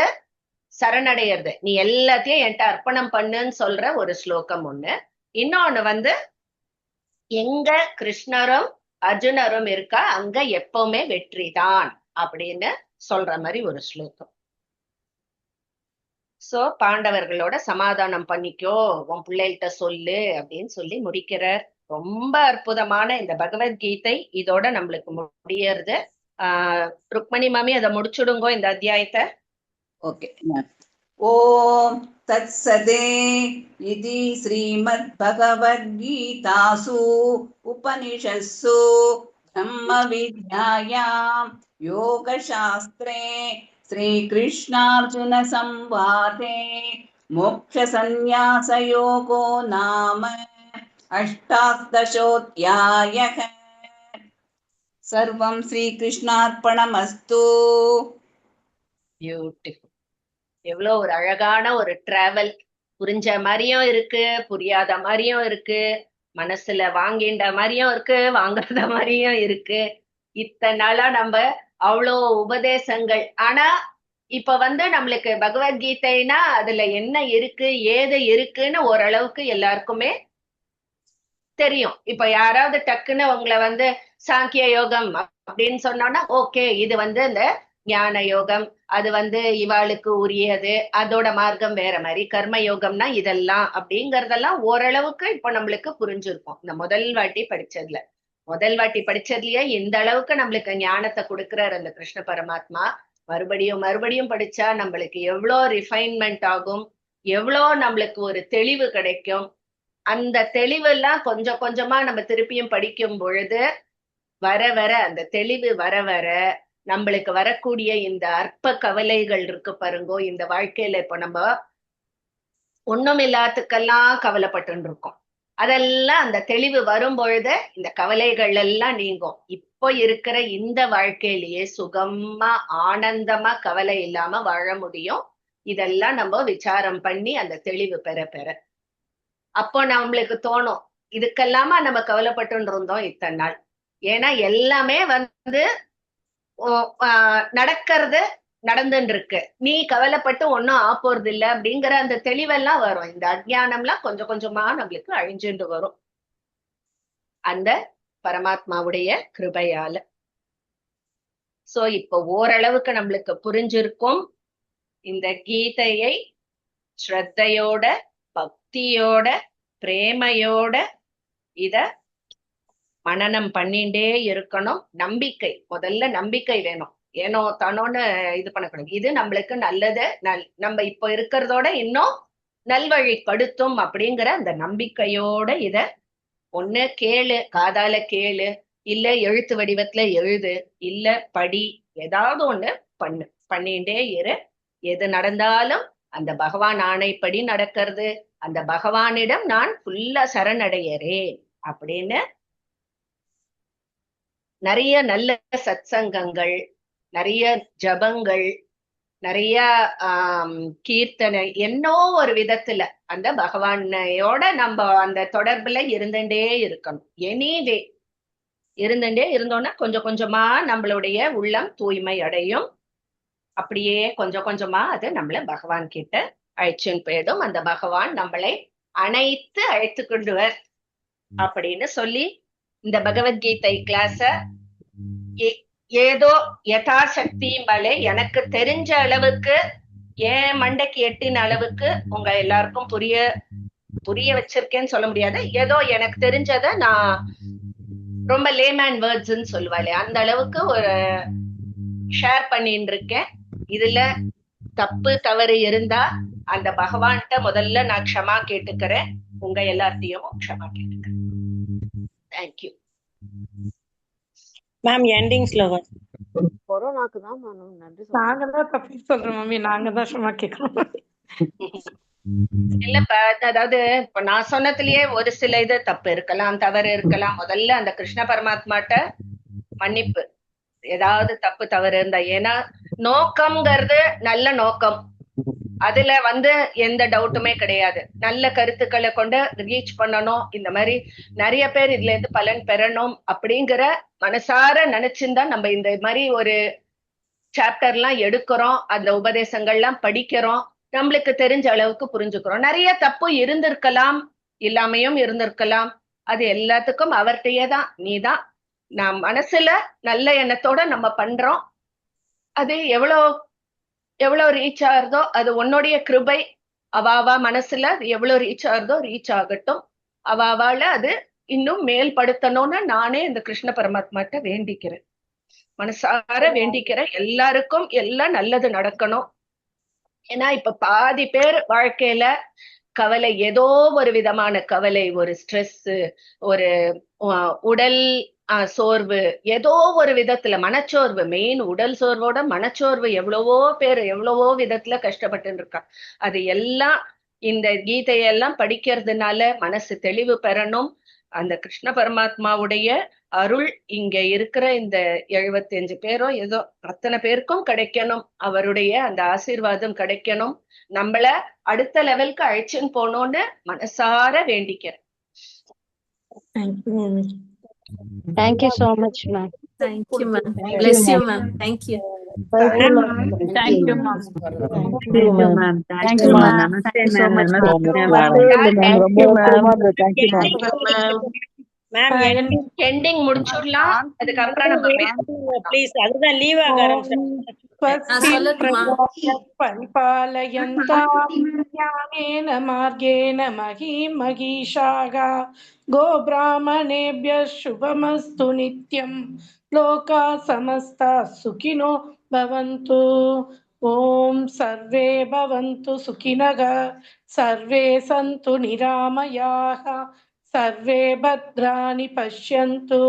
சரணடைகிறது, நீ எல்லாத்தையும் என்கிட்ட அர்ப்பணம் பண்ணுன்னு சொல்ற ஒரு ஸ்லோகம் ஒண்ணு. இன்னொன்னு எங்க கிருஷ்ணரும் அர்ஜுனரும் இருக்கா அங்க எப்பவுமே வெற்றிதான் அப்படின்னு சொல்ற மாதிரி ஒரு ஸ்லோகம். சோ பாண்டவர்களோட சமாதானம் பண்ணிக்கோ, உன் பிள்ளைகிட்ட சொல்லு அப்படின்னு சொல்லி முடிக்கிறார். ரொம்ப அற்புதமான இந்த பகவத்கீதை இதோட நம்மளுக்கு முடியறது. ருக்மணி மாமி அதை முடிச்சுடுங்கோ இந்த அத்தியாயத்தை. ஓகே. ஓம் தத்சதே இதி ஸ்ரீமத் பகவத்கீதாசு உபனிஷத்சு பிரம்ம வித்யாயாம் யோகசாஸ்திரே ஸ்ரீகிருஷ்ணார்ஜுன சம்வாதே மோக்ஷ சந்நியாச யோகோ நாம அஷ்டாதசோத்யாயः. சர்வம் ஸ்ரீகிருஷ்ணார்ப்பணமஸ்து. பியூட்டிஃபுல். எவ்வளவு ஒரு அழகான ஒரு டிராவல். புரிஞ்ச மாதிரியும் இருக்கு, புரியாத மாதிரியும் இருக்கு, மனசுல வாங்கின்ற மாதிரியும் இருக்கு, வாங்காத மாதிரியும் இருக்கு. இத்தனை நாளா நம்ம அவ்வளோ உபதேசங்கள். ஆனா இப்ப நம்மளுக்கு பகவத்கீதைனா அதுல என்ன இருக்கு ஏது இருக்குன்னு ஓரளவுக்கு எல்லாருக்குமே தெரியும். இப்ப யாராவது டக்குன்னு உங்களை சாங்கிய யோகம் அப்படின்னு சொன்னோம்னா ஓகே, இது இந்த ஞான யோகம், அது இவாளுக்கு உரியது, அதோட மார்க்கம் வேற மாதிரி, கர்ம யோகம்னா இதெல்லாம் அப்படிங்கறதெல்லாம் ஓரளவுக்கு இப்ப நம்மளுக்கு புரிஞ்சிருக்கும். இந்த முதல் வாட்டி படிச்சதுலயே இந்த அளவுக்கு நம்மளுக்கு ஞானத்தை கொடுக்கிறார் அந்த கிருஷ்ண பரமாத்மா. மறுபடியும் படிச்சா நம்மளுக்கு எவ்வளோ ரிஃபைன்மெண்ட் ஆகும், எவ்வளோ நம்மளுக்கு ஒரு தெளிவு கிடைக்கும். அந்த தெளிவு எல்லாம் கொஞ்சம் கொஞ்சமா நம்ம திருப்பியும் படிக்கும் பொழுது வர அந்த தெளிவு வர நம்மளுக்கு வரக்கூடிய இந்த அற்ப கவலைகள் இருக்கு பாருங்கோ இந்த வாழ்க்கையில. இப்ப நம்ம ஒண்ணும் இல்லாததுக்கெல்லாம் கவலைப்பட்டு இருக்கோம். அதெல்லாம் அந்த தெளிவு வரும் பொழுது இந்த கவலைகள் எல்லாம் நீங்கும். இப்போ இருக்கிற இந்த வாழ்க்கையிலேயே சுகமா ஆனந்தமா கவலை இல்லாம வாழ முடியும். இதெல்லாம் நம்ம விசாரம் பண்ணி அந்த தெளிவு பெற அப்போ நம்மளுக்கு தோணும், இதுக்கெல்லாமா நம்ம கவலைப்பட்டு இருந்தோம் இத்தனை நாள். ஏன்னா எல்லாமே நடக்கிறது நடந்துட்டு இருக்கு, நீ கவலைப்பட்டு ஒன்னும் ஆப்போறது இல்லை அப்படிங்கிற அந்த தெளிவெல்லாம் வரும். இந்த அஜ்ஞானம்லாம் கொஞ்சம் கொஞ்சமா நம்மளுக்கு அழிஞ்சுட்டு வரும் அந்த பரமாத்மாவுடைய கிருபையால. சோ இப்ப ஓரளவுக்கு நம்மளுக்கு புரிஞ்சிருக்கும். இந்த கீதையை ஸ்ரத்தையோட பக்தியோட பிரேமையோட இத மனனம் பண்ணிண்டே இருக்கணும். நம்பிக்கை, முதல்ல நம்பிக்கை வேணும். ஏனோ தானோன்னு இது பண்ணக்கூடாது. இது நம்மளுக்கு நல்லது, நம்ம இப்ப இருக்கிறதோட இன்னும் நல்வழிப்படுத்தும் அப்படிங்கிற அந்த நம்பிக்கையோட இத ஒண்ணு கேளு, காதால கேளு, இல்ல எழுத்து வடிவத்துல எழுது, இல்ல படி, ஏதாவது ஒண்ணு பண்ணிட்டே இரு. எது நடந்தாலும் அந்த பகவான் ஆணைப்படி நடக்கிறது. அந்த பகவானிடம் நான் ஃபுல்லா சரணடையறேன் அப்படின்னு நிறைய நல்ல சத்சங்கங்கள், நிறைய ஜபங்கள், நிறைய கீர்த்தனை, என்னோ ஒரு விதத்துல அந்த பகவானையோட நம்ம அந்த தொடர்புல இருந்துட்டே இருக்கணும். எனிவே இருந்துட்டே இருந்தோம்னா கொஞ்சம் கொஞ்சமா நம்மளுடைய உள்ளம் தூய்மை அடையும். அப்படியே கொஞ்சம் கொஞ்சமா அது நம்மள பகவான் கிட்ட அழைச்சுன்னு போயிடும். அந்த பகவான் நம்மளை அனைத்து அழைத்து கொண்டுவர் அப்படின்னு சொல்லி இந்த பகவத்கீதை கிளாஸ ஏதோ யதாசக்தி மேலே எனக்கு தெரிஞ்ச அளவுக்கு, ஏன் மண்டைக்கு எட்டின அளவுக்கு உங்க எல்லாருக்கும் புரிய வச்சிருக்கேன்னு சொல்ல முடியாது. ஏதோ எனக்கு தெரிஞ்சத நான் ரொம்ப லேமேன் வேர்ட்ஸ்ன்னு சொல்லுவாளே அந்த அளவுக்கு ஒரு ஷேர் பண்ணிட்டு இருக்கேன். இதுல தப்பு தவறு இருந்தா அந்த பகவான்கிட்ட முதல்ல நான் க்ஷமா கேட்டுக்கிறேன். உங்க எல்லாத்தையும் க்ஷமா கேட்டுக்கிறேன். Thank you ma'am. Ending slogan. கொரோனாக்கு தான் நன்றி நாங்க தான் தப்பு சொல்றோம் மம்மி, நாங்க தான் க்ஷமா கேட்கணும். இல்லப்ப, அதாவது இப்ப நான் சொன்னதுலயே ஒரு சில இது தப்பு இருக்கலாம், தவறு இருக்கலாம். முதல்ல அந்த கிருஷ்ண பரமாத்மாட்ட மன்னிப்பு, ஏதாவது தப்பு தவறு இருந்தா. ஏன்னா நோக்கம்ங்கிறது நல்ல நோக்கம், அதுல எந்த டவுட்டுமே கிடையாது. நல்ல கருத்துக்களை கொண்டு ரீச் பண்ணணும், இந்த மாதிரி நிறைய பேர் இதுல இருந்து பலன் பெறணும் அப்படிங்கிற மனசார நினைச்சுதான் நம்ம இந்த மாதிரி ஒரு சாப்டர் எல்லாம் எடுக்கிறோம், அந்த உபதேசங்கள்லாம் படிக்கிறோம், நம்மளுக்கு தெரிஞ்ச அளவுக்கு புரிஞ்சுக்கிறோம். நிறைய தப்பு இருந்திருக்கலாம், இல்லாமையும் இருந்திருக்கலாம். அது எல்லாத்துக்கும் அவர்கிட்டயே தான், நீதான். நான் மனசுல நல்ல எண்ணத்தோட நம்ம பண்றோம், அது எவ்வளவு ரீச் ஆகுதோ அது உன்னுடைய கிருபை. அவாவா மனசுல அது எவ்வளவு ரீச் ஆகுதோ ரீச் ஆகட்டும். அவாவால அது இன்னும் மேல்படுத்தணும்னு நானே இந்த கிருஷ்ண பரமாத்மாட்ட வேண்டிக்கிறேன், மனசார வேண்டிக்கிறேன். எல்லாருக்கும் எல்லாம் நல்லது நடக்கணும். ஏன்னா இப்ப பாதி பேர் வாழ்க்கையில கவலை, ஏதோ ஒரு விதமான கவலை, ஒரு ஸ்ட்ரெஸ், ஒரு உடல் சோர்வு, ஏதோ ஒரு விதத்துல மனச்சோர்வு. மெயின் உடல் சோர்வோட மனச்சோர்வு எவ்வளவோ பேர் எவ்வளவோ விதத்துல கஷ்டப்பட்டு இருக்கா. அது எல்லாம் இந்த கீதையெல்லாம் படிக்கிறதுனால மனசு தெளிவு பெறணும். அந்த கிருஷ்ண பரமாத்மாவுடைய அருள் இங்க இருக்கிற இந்த 75 பேரோ ஏதோ அத்தனை பேருக்கும் கிடைக்கணும். அவருடைய அந்த ஆசீர்வாதம் கிடைக்கணும். நம்மள அடுத்த லெவலுக்கு அழைச்சுன்னு போனோம்னு மனசார வேண்டிக்கிறேன். Thank you so much, ma'am. Thank you, ma'am. Bless you, ma'am. Thank you. Thank you, ma'am. Thank you, ma'am. Thank you, ma'am. Thank you, ma'am. Namaste, ma'am. Namaste, ma'am. மேம் எண்டிங் முடிச்சுடலாம், அதுக்கப்புறம் நம்ம ப்ளீஸ். அதுதான் லீவ் ஆக சொல்லட்டுமா? பரிபாலயந்தானேன மார்கேண மகீம் மகீஷாக கோபிராமணேபிய சுபமஸ்து நித்யம் லோகா சமஸ்தா சுகினோ பவந்து. ஓம் சர்வே பவந்து சுகினக சர்வே சந்து நிராமயாக सर्वे भद्राणि पश्यन्तु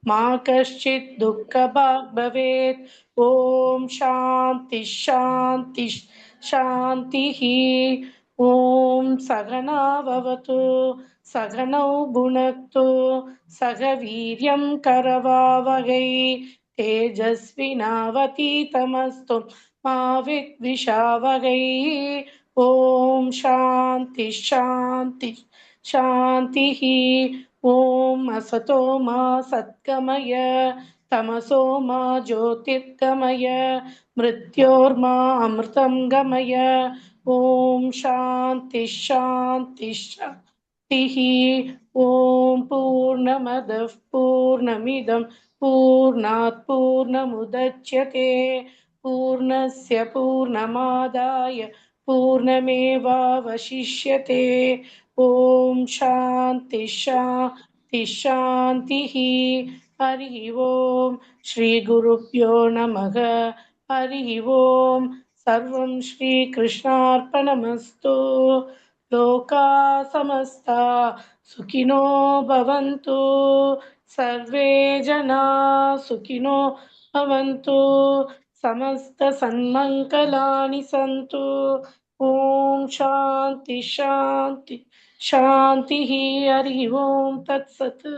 मा कश्चित् दुःखभाग् भवेत्. ओम शांति शांति शांतिः. ओम सहना भवतु सहनौ भुनक्तु सह वीर्यं करवावहै तेजस्विनावतीतमस्तु मा विद्विषावहै. ओम शांति शांति शांतिः. ओम असतो मा सद्गमय तमसो मा ज्योतिर्गमय मृत्योर्मा अमृतं गमय. ओम शांति शांति शांतिः. ओम पूर्णमदः पूर्णमिदं पूर्णात् पूर्णमुदच्यते पूर्णस्य पूर्णमादाय पूर्णमेवावशिष्यते. ओम शांति शांति शांतिः. हरि ओम श्री गुरुभ्यो नमः. हरि ओम सर्वं श्री कृष्णार्पणमस्तु. लोका समस्ता सुखिनो भवन्तु सर्वे जना सुखिनो भवन्तु समस्त सन्मङ्गलानि सन्तु ஓம் சாந்தி சாந்தி சாந்தி. ஹரி ஓம் தத் சத்.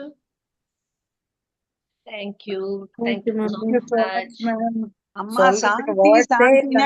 Thank you Thank you, ma'am. so much. அம்மா சாந்தி சாந்தி